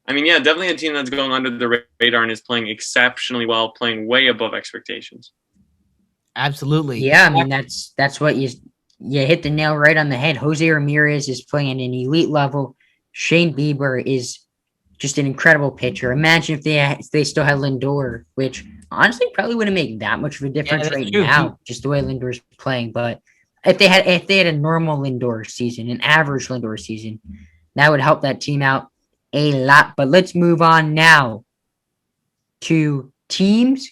yeah, definitely a team that's going under the radar and is playing exceptionally well, playing way above expectations. Absolutely. Yeah, that's what you hit the nail right on the head. Jose Ramirez is playing at an elite level. Shane Bieber is just an incredible pitcher. Imagine if they still had Lindor, which honestly probably wouldn't make that much of a Yeah, difference that's right true. now, just the way Lindor's playing. But if they had a normal Lindor season, an average Lindor season, that would help that team out a lot. But let's move on now to teams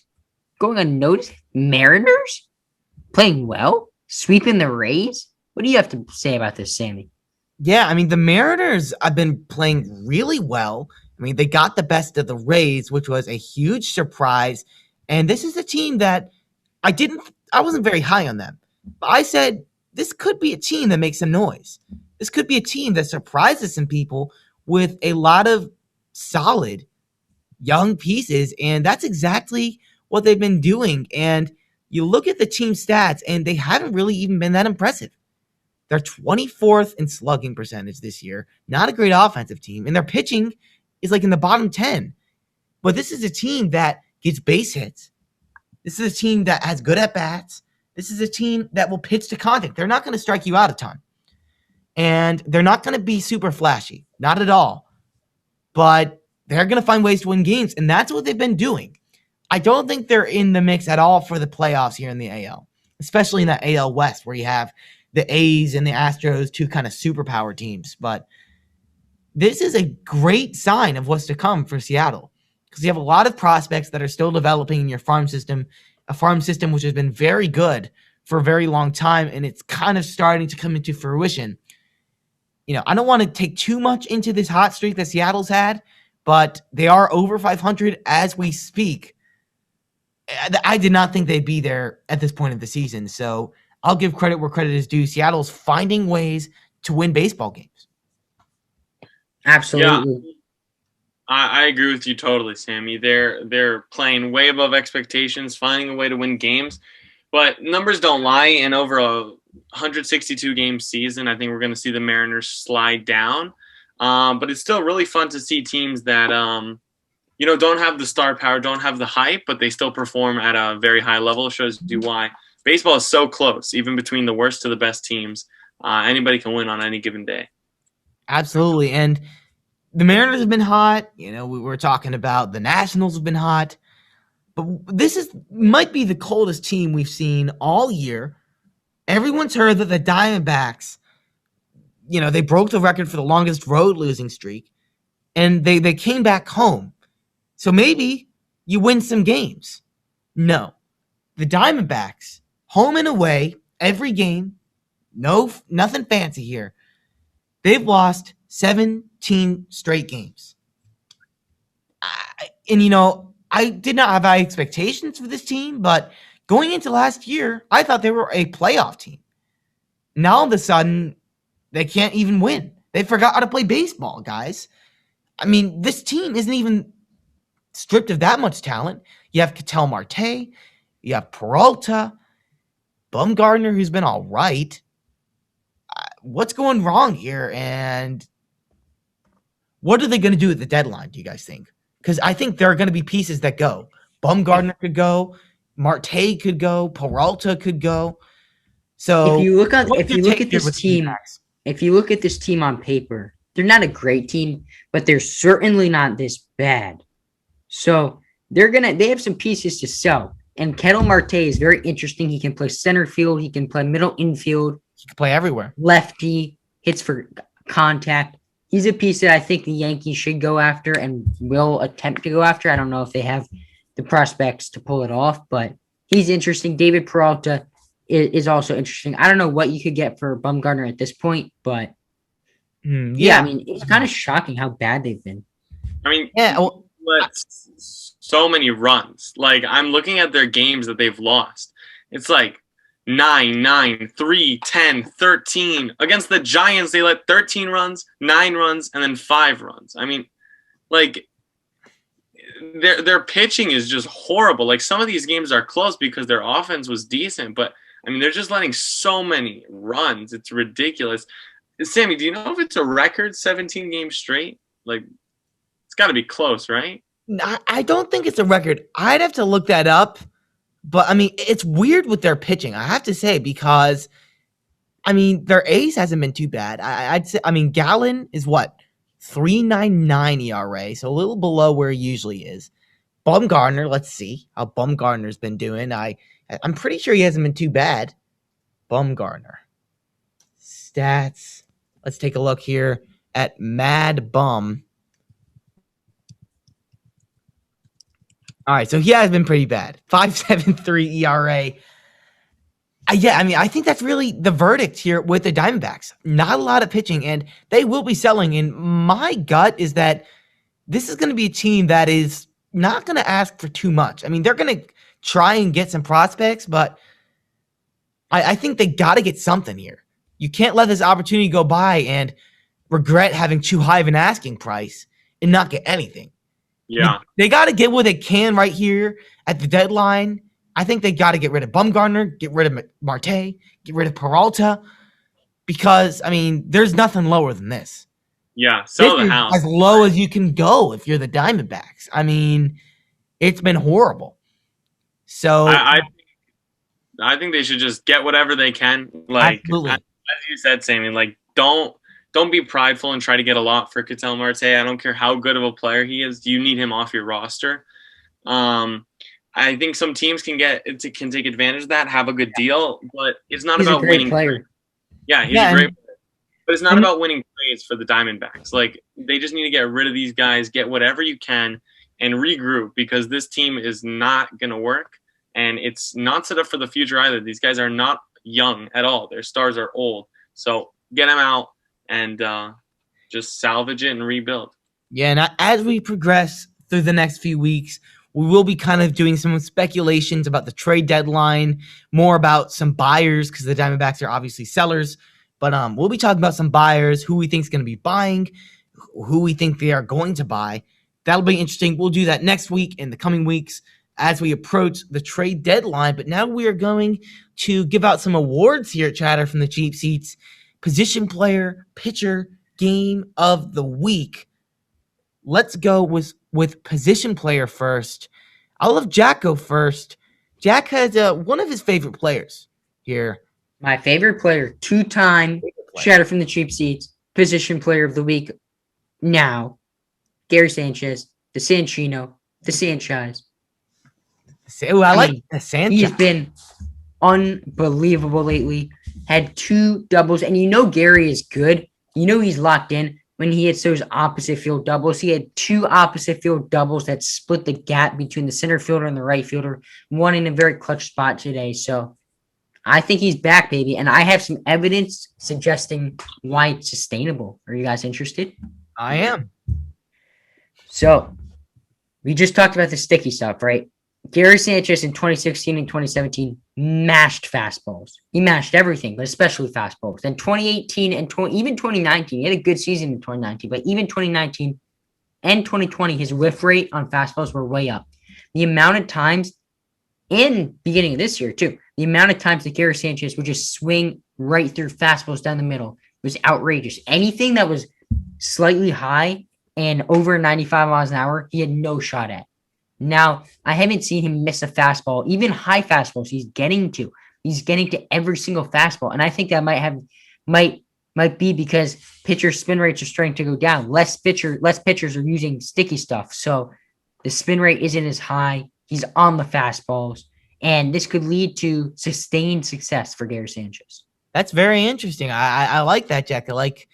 going unnoticed. Mariners playing well, sweeping the Rays. What do you have to say about this, Sammy? Yeah, I mean, the Mariners have been playing really well. I mean, they got the best of the Rays, which was a huge surprise. And this is a team that I wasn't very high on them. But I said, this could be a team that makes some noise. This could be a team that surprises some people with a lot of solid young pieces. And that's exactly what they've been doing. And you look at the team stats, and they haven't really even been that impressive. They're 24th in slugging percentage this year. Not a great offensive team. And their pitching is like in the bottom 10. But this is a team that gets base hits. This is a team that has good at bats. This is a team that will pitch to contact. They're not going to strike you out a ton. And they're not going to be super flashy. Not at all. But they're going to find ways to win games. And that's what they've been doing. I don't think they're in the mix at all for the playoffs here in the AL, especially in that AL West where you have the A's and the Astros, two kind of superpower teams. But this is a great sign of what's to come for Seattle because you have a lot of prospects that are still developing in your farm system, a farm system which has been very good for a very long time, and it's kind of starting to come into fruition. You know, I don't want to take too much into this hot streak that Seattle's had, but they are over 500 as we speak. I did not think they'd be there at this point of the season, so I'll give credit where credit is due. Seattle's finding ways to win baseball games. Absolutely. Yeah, I agree with you totally, Sammy. They're playing way above expectations, finding a way to win games. But numbers don't lie, and over a 162 game season, I think we're going to see the Mariners slide down. But it's still really fun to see teams that don't have the star power, don't have the hype, but they still perform at a very high level. It shows you why baseball is so close, even between the worst to the best teams. Anybody can win on any given day. Absolutely. And the Mariners have been hot. You know, we were talking about the Nationals have been hot. But this might be the coldest team we've seen all year. Everyone's heard that the Diamondbacks, they broke the record for the longest road losing streak. And they came back home. So maybe you win some games. No. The Diamondbacks, home and away, every game, nothing fancy here. They've lost 17 straight games. I did not have high expectations for this team, but going into last year, I thought they were a playoff team. Now all of a sudden, they can't even win. They forgot how to play baseball, guys. I mean, this team isn't even stripped of that much talent. You have Ketel Marte, you have Peralta, Bumgarner, who's been all right. What's going wrong here? And what are they going to do at the deadline, do you guys think? Because I think there are going to be pieces that go. Bumgarner could go. Marte could go. Peralta could go. So if you look at this team on paper, they're not a great team, but they're certainly not this bad. So they have some pieces to sell. And Ketel Marte is very interesting. He can play center field. He can play middle infield. He can play everywhere. Lefty, hits for contact. He's a piece that I think the Yankees should go after and will attempt to go after. I don't know if they have the prospects to pull it off, but he's interesting. David Peralta is also interesting. I don't know what you could get for Bumgarner at this point, but I mean, it's kind of shocking how bad they've been. I mean, so many runs. Like, I'm looking at their games that they've lost. It's like 9, 3, 10, 13. Against the Giants, they let 13 runs, 9 runs, and then 5 runs. I mean, like, their pitching is just horrible. Like, some of these games are close because their offense was decent, but I mean, they're just letting so many runs. It's ridiculous. Sammy, do you know if it's a record 17 games straight? Like, it's got to be close, right? I don't think it's a record. I'd have to look that up. But, I mean, it's weird with their pitching, I have to say, because, I mean, their ace hasn't been too bad. I'd say, I mean, Gallen is what? 3.99 ERA, so a little below where he usually is. Bumgarner, let's see how Bumgarner's been doing. I'm pretty sure he hasn't been too bad. Bumgarner. Stats. Let's take a look here at Mad Bum. All right, so he has been pretty bad. 5.73 ERA. Yeah, I mean, I think that's really the verdict here with the Diamondbacks. Not a lot of pitching, and they will be selling. And my gut is that this is going to be a team that is not going to ask for too much. I mean, they're going to try and get some prospects, but I think they got to get something here. You can't let this opportunity go by and regret having too high of an asking price and not get anything. Yeah. They got to get what they can right here at the deadline. I think they got to get rid of Bumgarner, get rid of Marte, get rid of Peralta, because, I mean, there's nothing lower than this. Yeah, sell This the is house. as low as you can go if you're the Diamondbacks. I mean, it's been horrible. So I think they should just get whatever they can. Like absolutely. as you said, Sammy, like don't be prideful and try to get a lot for Ketel Marte. I don't care how good of a player he is. You need him off your roster. I think some teams can take advantage of that, have a good deal, but it's not He's about a great winning. player. Yeah, he's a great player. But it's not about winning praise for the Diamondbacks. Like, they just need to get rid of these guys, get whatever you can, and regroup, because this team is not going to work, and it's not set up for the future either. These guys are not young at all. Their stars are old. So get them out and just salvage it and rebuild. Yeah, and as we progress through the next few weeks, we will be kind of doing some speculations about the trade deadline, more about some buyers, because the Diamondbacks are obviously sellers. But we'll be talking about some buyers, who we think is going to be buying, who we think they are going to buy. That'll be interesting. We'll do that next week and the coming weeks as we approach the trade deadline. But now we are going to give out some awards here at Chatter from the Cheap Seats. Position player, pitcher, game of the week. Let's go with position player first. I'll have Jack go first. Jack has one of his favorite players here. My favorite player, two-time Shatter from the Cheap Seats, position player of the week now, Gary Sanchez, the Sanchino, the Sanchez. Oh, I like the Sanchez. He's been unbelievable lately. Had 2 doubles, and you know Gary is good. You know he's locked in when he hits those opposite field doubles. He had 2 opposite field doubles that split the gap between the center fielder and the right fielder, one in a very clutch spot today. So I think he's back, baby. And I have some evidence suggesting why it's sustainable. Are you guys interested? I am. So we just talked about the sticky stuff, right? Gary Sanchez in 2016 and 2017 mashed fastballs. He mashed everything, but especially fastballs. Then 2018 and even 2019, he had a good season in 2019, but even 2019 and 2020, his whiff rate on fastballs were way up. The amount of times in beginning of this year, too, the amount of times that Gary Sanchez would just swing right through fastballs down the middle was outrageous. Anything that was slightly high and over 95 miles an hour, he had no shot at. Now, I haven't seen him miss a fastball, even high fastballs. He's getting to every single fastball. And I think that might be because pitcher spin rates are starting to go down. Less pitchers are using sticky stuff. So the spin rate isn't as high. He's on the fastballs. And this could lead to sustained success for Gary Sanchez. That's very interesting. I like that, Jack. I like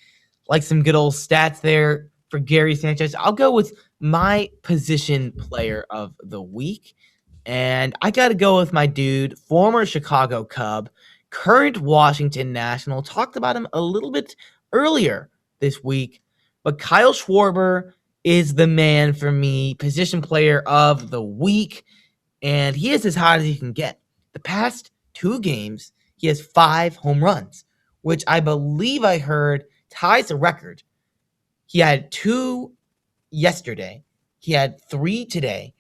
some good old stats there for Gary Sanchez. I'll go with my position player of the week. And I got to go with my dude, former Chicago Cub, current Washington National. Talked about him a little bit earlier this week. But Kyle Schwarber is the man for me, position player of the week. And he is as hot as he can get. The past 2 games, he has 5 home runs, which I believe I heard ties the record. He had 2 yesterday. He had 3 today.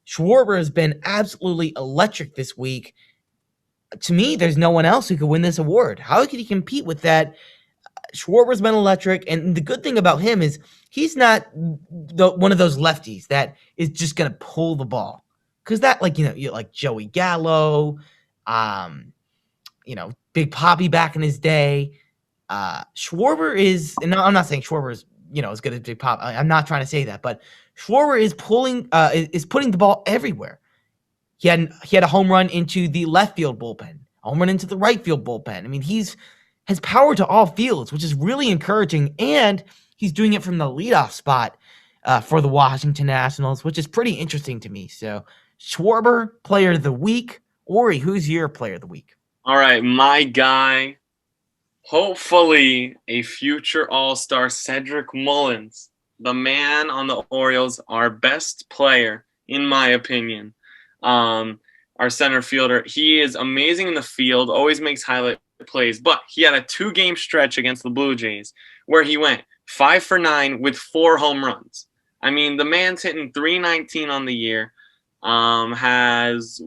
Schwarber has been absolutely electric this week. To me, there's no one else who could win this award. How could he compete with that? Schwarber's been electric, and the good thing about him is he's not one of those lefties that is just going to pull the ball. Because that, like Joey Gallo, Big Poppy back in his day. Schwarber is, and I'm not saying Schwarber is as good as Big Pop. I'm not trying to say that, but Schwarber is putting the ball everywhere. He had a home run into the left field bullpen, a home run into the right field bullpen. I mean, has power to all fields, which is really encouraging, and he's doing it from the leadoff spot for the Washington Nationals, which is pretty interesting to me. So, Schwarber, Player of the Week. Oree, who's your Player of the Week? All right, my guy, hopefully a future All-Star, Cedric Mullins, the man on the Orioles, our best player, in my opinion. Our center fielder. He is amazing in the field, always makes highlight plays, but he had a 2-game stretch against the Blue Jays where he went 5 for 9 with 4 home runs. I mean, the man's hitting .319 on the year, has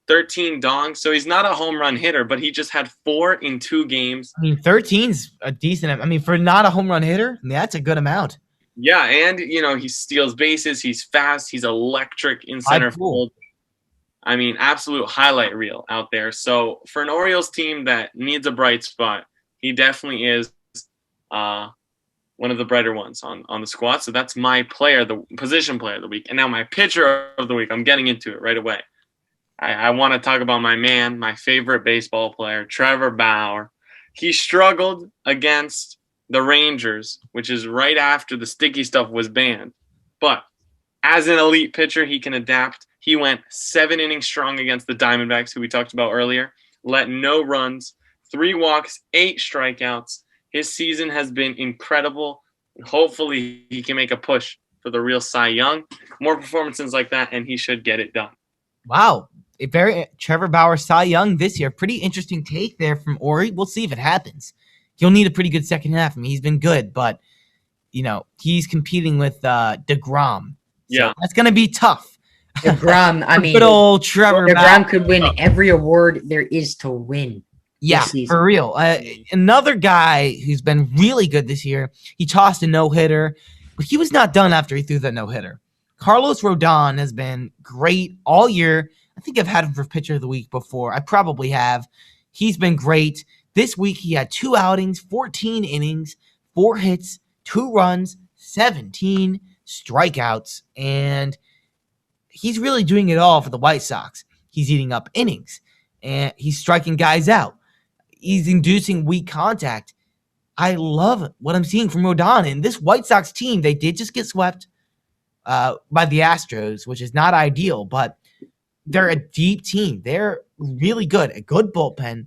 13 dongs, so he's not a home run hitter, but he just had 4 in 2 games. I mean, 13's a decent. I mean, for not a home run hitter, that's a good amount. Yeah, and he steals bases. He's fast. He's electric in center field. I mean, absolute highlight reel out there. So for an Orioles team that needs a bright spot, he definitely is one of the brighter ones on the squad. So that's my position player of the week. And now my pitcher of the week. I'm getting into it right away. I want to talk about my man, my favorite baseball player, Trevor Bauer. He struggled against the Rangers, which is right after the sticky stuff was banned. But as an elite pitcher, he can adapt. He went 7 innings strong against the Diamondbacks, who we talked about earlier, let no runs, 3 walks, 8 strikeouts. His season has been incredible. Hopefully, he can make a push for the real Cy Young. More performances like that, and he should get it done. Wow. Trevor Bauer Cy Young this year. Pretty interesting take there from Oree. We'll see if it happens. He'll need a pretty good second half. I mean, he's been good, but, he's competing with DeGrom. So yeah. That's going to be tough. DeGrom, I mean, good old Trevor Bauer. DeGrom could win every award there is to win. Yeah, for real. Another guy who's been really good this year, he tossed a no-hitter, but he was not done after he threw that no-hitter. Carlos Rodon has been great all year. I think I've had him for pitcher of the week before. I probably have. He's been great. This week he had 2 outings, 14 innings, 4 hits, 2 runs, 17 strikeouts, and he's really doing it all for the White Sox. He's eating up innings, and he's striking guys out. He's inducing weak contact. I love what I'm seeing from Rodon. And this White Sox team, they did just get swept by the Astros, which is not ideal, but they're a deep team. They're really good, a good bullpen,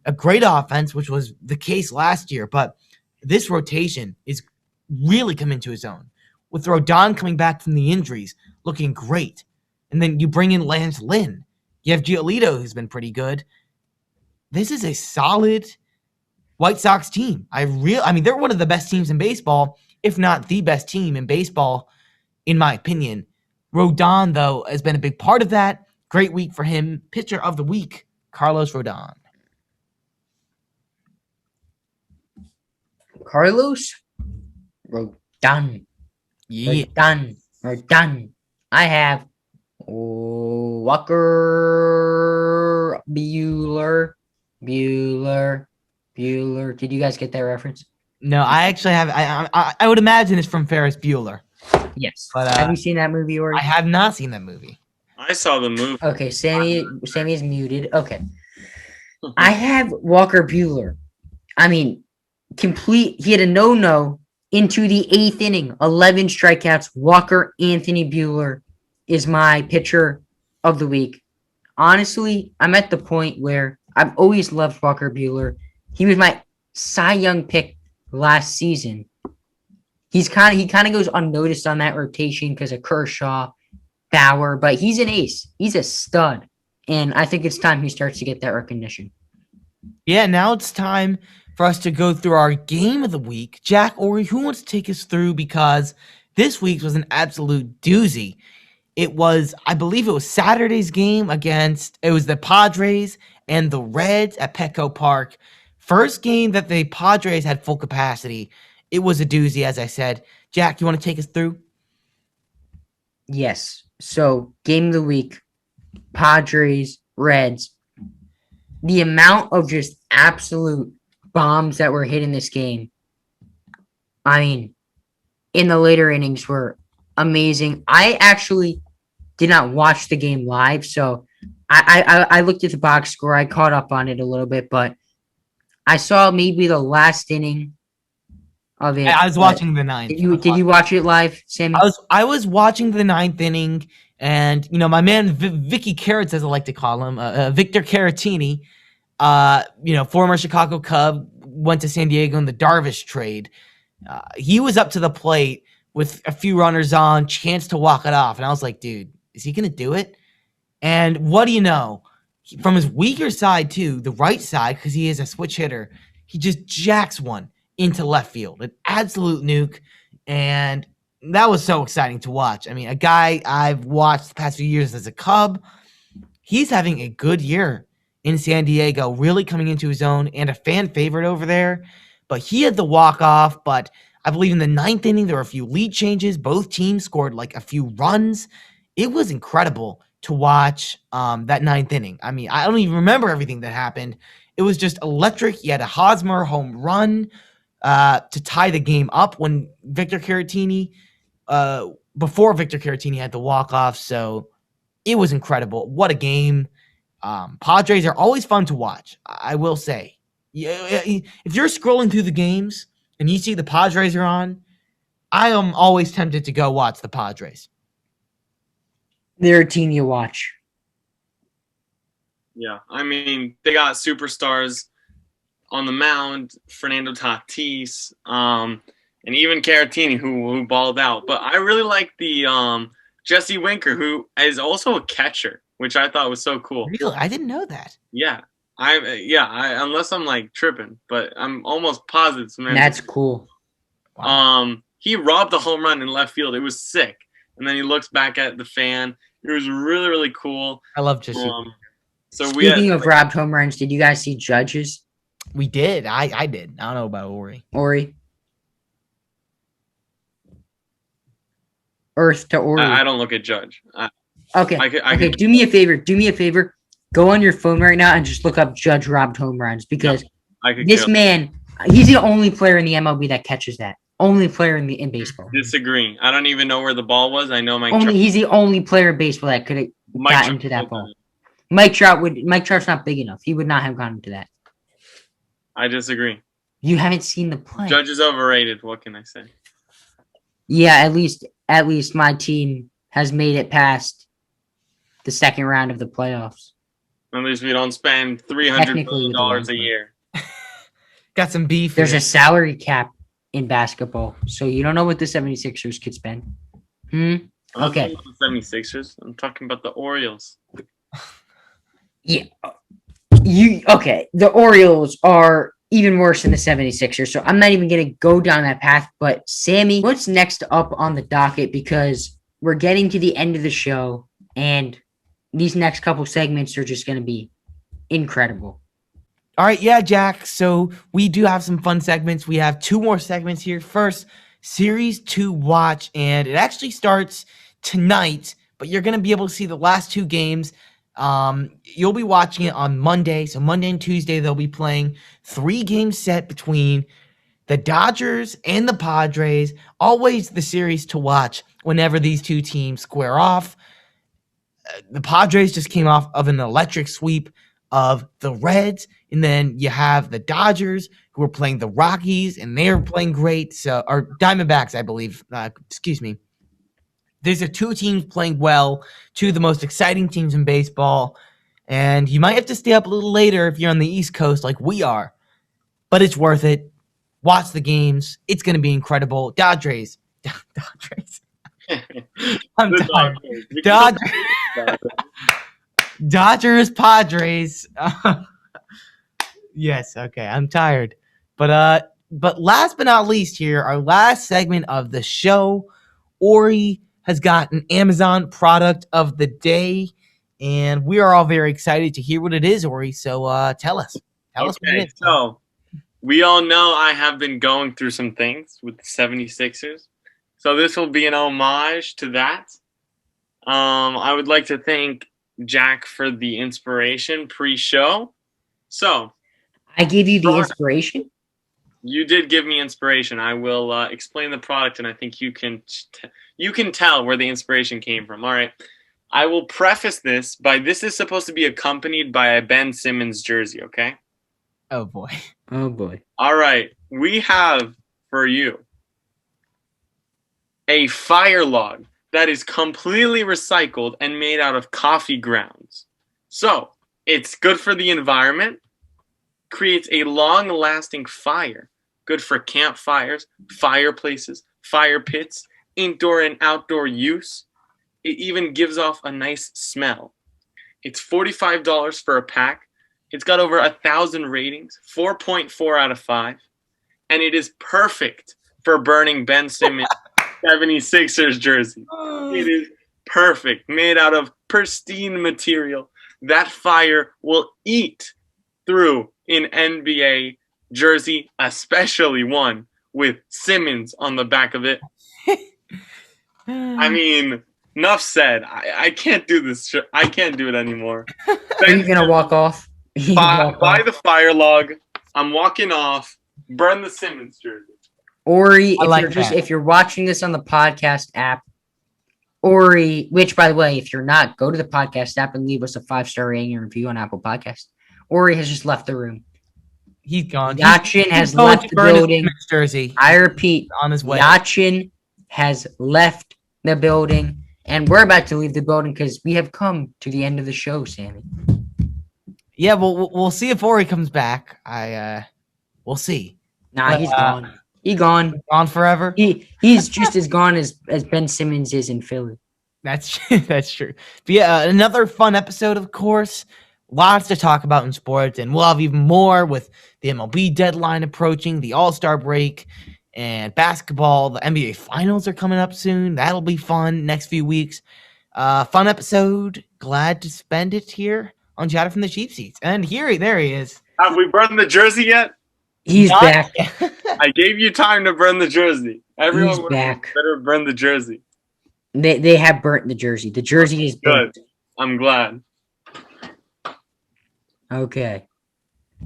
a great offense, which was the case last year. But this rotation is really coming to its own. With Rodon coming back from the injuries, looking great. And then you bring in Lance Lynn. You have Giolito, who's been pretty good. This is a solid White Sox team. I mean, they're one of the best teams in baseball, if not the best team in baseball, in my opinion. Rodon, though, has been a big part of that. Great week for him. Pitcher of the week, Carlos Rodon. Carlos Rodon. Yeah. Rodon. I have Walker Buehler. Did you guys get that reference? No, I actually have. I would imagine it's from Ferris Bueller. Yes. But have you seen that movie, Oree? I have not seen that movie. I saw the movie. Okay, Sammy is muted. Okay. I have Walker Buehler. I mean, he had a no-no into the 8th inning, 11 strikeouts. Walker Anthony Buehler is my pitcher of the week. Honestly, I'm at the point where I've always loved Walker Buehler. He was my Cy Young pick last season. He kind of goes unnoticed on that rotation because of Kershaw, Bauer, but he's an ace. He's a stud, and I think it's time he starts to get that recognition. Yeah, now it's time for us to go through our game of the week. Jack, Oree, who wants to take us through? Because this week's was an absolute doozy. It was, I believe it was Saturday's game it was the Padres and the Reds at Petco Park. First game that the Padres had full capacity. It was a doozy, as I said. Jack, you want to take us through? Yes. So, game of the week, Padres, Reds. The amount of just absolute bombs that were hit in this game. I mean, in the later innings were amazing. I actually did not watch the game live, so I looked at the box score. I caught up on it a little bit, but I saw maybe the last inning of it. I was but watching the ninth. Did you watch it live, Sammy? I was watching the ninth inning, and my man Vicky Carrots, as I like to call him, Victor Caratini, former Chicago Cub, went to San Diego in the Darvish trade. He was up to the plate with a few runners on, chance to walk it off, and I was like, dude, is he gonna do it? And what do you know? From his weaker side too, the right side, because he is a switch hitter, he just jacks one into left field, an absolute nuke, and that was so exciting to watch. I mean, a guy I've watched the past few years as a Cub, he's having a good year in San Diego, really coming into his own, and a fan favorite over there. But he had the walk-off, but I believe in the ninth inning, there were a few lead changes. Both teams scored like a few runs. It was incredible to watch that ninth inning. I mean, I don't even remember everything that happened. It was just electric. He had a Hosmer home run to tie the game up when Victor Caratini, before Victor Caratini had the walk-off. So it was incredible. What a game. Padres are always fun to watch, I will say. If you're scrolling through the games and you see the Padres are on, I am always tempted to go watch the Padres. They're a team you watch. Yeah, I mean, they got superstars on the mound, Fernando Tatis, and even Caratini, who balled out. But I really like the Jesse Winker, who is also a catcher, which I thought was so cool. Really? I didn't know that. Yeah, unless I'm like tripping, but I'm almost positive. That's cool. Wow. He robbed a home run in left field. It was sick, and then he looks back at the fan. It was really, really cool. I love Jesse. Speaking of robbed home runs, did you guys see Judges? We did. I did. I don't know about Oree. Earth to Oree. I don't look at Judge. Okay. Do me a favor. Go on your phone right now and just look up Judge robbed home runs, because this man, he's the only player in the MLB that catches that. Only player in baseball. Disagreeing. I don't even know where the ball was. I know he's the only player in baseball that could have gotten into that ball. Mike Trout's not big enough. He would not have gotten to that. I disagree. You haven't seen the play. Judge is overrated. What can I say? Yeah, at least my team has made it past the second round of the playoffs. At least we don't spend $300 million a year. Got some beef. There's a salary cap in basketball, so you don't know what the 76ers could spend. Okay. I'm talking about the 76ers. I'm talking about the Orioles. Yeah. The Orioles are even worse than the 76ers, so I'm not even going to go down that path. But Sammy, what's next up on the docket? Because we're getting to the end of the show, and these next couple segments are just going to be incredible. All right, yeah, Jack. So we do have some fun segments. We have two more segments here. First, series to watch, and it actually starts tonight, but you're going to be able to see the last two games. You'll be watching it on Monday. So Monday and Tuesday, they'll be playing 3-game set between the Dodgers and the Padres. Always the series to watch whenever these two teams square off. The Padres just came off of an electric sweep of the Reds, and then you have the Dodgers who are playing the Rockies, and they're playing great. So, or Diamondbacks, I believe. Excuse me. There's two teams playing well, two of the most exciting teams in baseball, and you might have to stay up a little later if you're on the East Coast like we are, but it's worth it. Watch the games. It's going to be incredible. Dodgers. I'm tired. Dodgers, Padres. Yes, okay, I'm tired. But last but not least here, our last segment of the show, Oree has got an Amazon product of the day, and we are all very excited to hear what it is, Oree. So tell us. Tell us what it is. So we all know I have been going through some things with the 76ers. So this will be an homage to that. I would like to thank Jack for the inspiration pre-show. So I gave you the inspiration? You did give me inspiration. I will explain the product, and I think you can tell where the inspiration came from. All right. I will preface this by this is supposed to be accompanied by a Ben Simmons jersey, okay? Oh boy. Oh boy. All right. We have for you a fire log that is completely recycled and made out of coffee grounds. So, it's good for the environment, creates a long-lasting fire, good for campfires, fireplaces, fire pits, indoor and outdoor use. It even gives off a nice smell. It's $45 for a pack. It's got over 1,000 ratings, 4.4 out of 5. And it is perfect for burning Ben Simmons' 76ers jersey. It is perfect, made out of pristine material. That fire will eat through an NBA jersey, especially one with Simmons on the back of it. I mean, enough said. I can't do this. I can't do it anymore. Are you gonna walk off? You walk Buy off. the fire log. I'm walking off. Burn the Simmons jersey. Oree, I like if you're watching this on the podcast app, Oree, which by the way, if you're not, go to the podcast app and leave us a 5-star rating and review on Apple Podcast. Oree has just left the room. He's gone. Yachin has going left to the burn his building. Simmons jersey. I repeat, On his way. Yachin has left the building, and we're about to leave the building because we have come to the end of the show, Sammy. Yeah, we'll see if Oree comes back. We'll see. Nah, he's gone. He gone. Gone forever. He's just as gone as Ben Simmons is in Philly. That's that's true. But yeah, another fun episode, of course. Lots to talk about in sports, and we'll have even more with the MLB deadline approaching, the All-Star break, and basketball. The NBA Finals are coming up soon. That'll be fun next few weeks. Fun episode. Glad to spend it here on Chatter from the Cheap Seats. And there he is. Have we burned the jersey yet? He's Not- back. I gave you time to burn the jersey. Everyone He's back. better burn the jersey. They have burnt the jersey. The jersey is burnt. Good. I'm glad. Okay.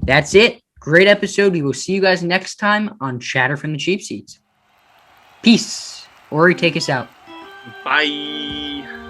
That's it. Great episode. We will see you guys next time on Chatter from the Cheap Seats. Peace. Oree, take us out. Bye.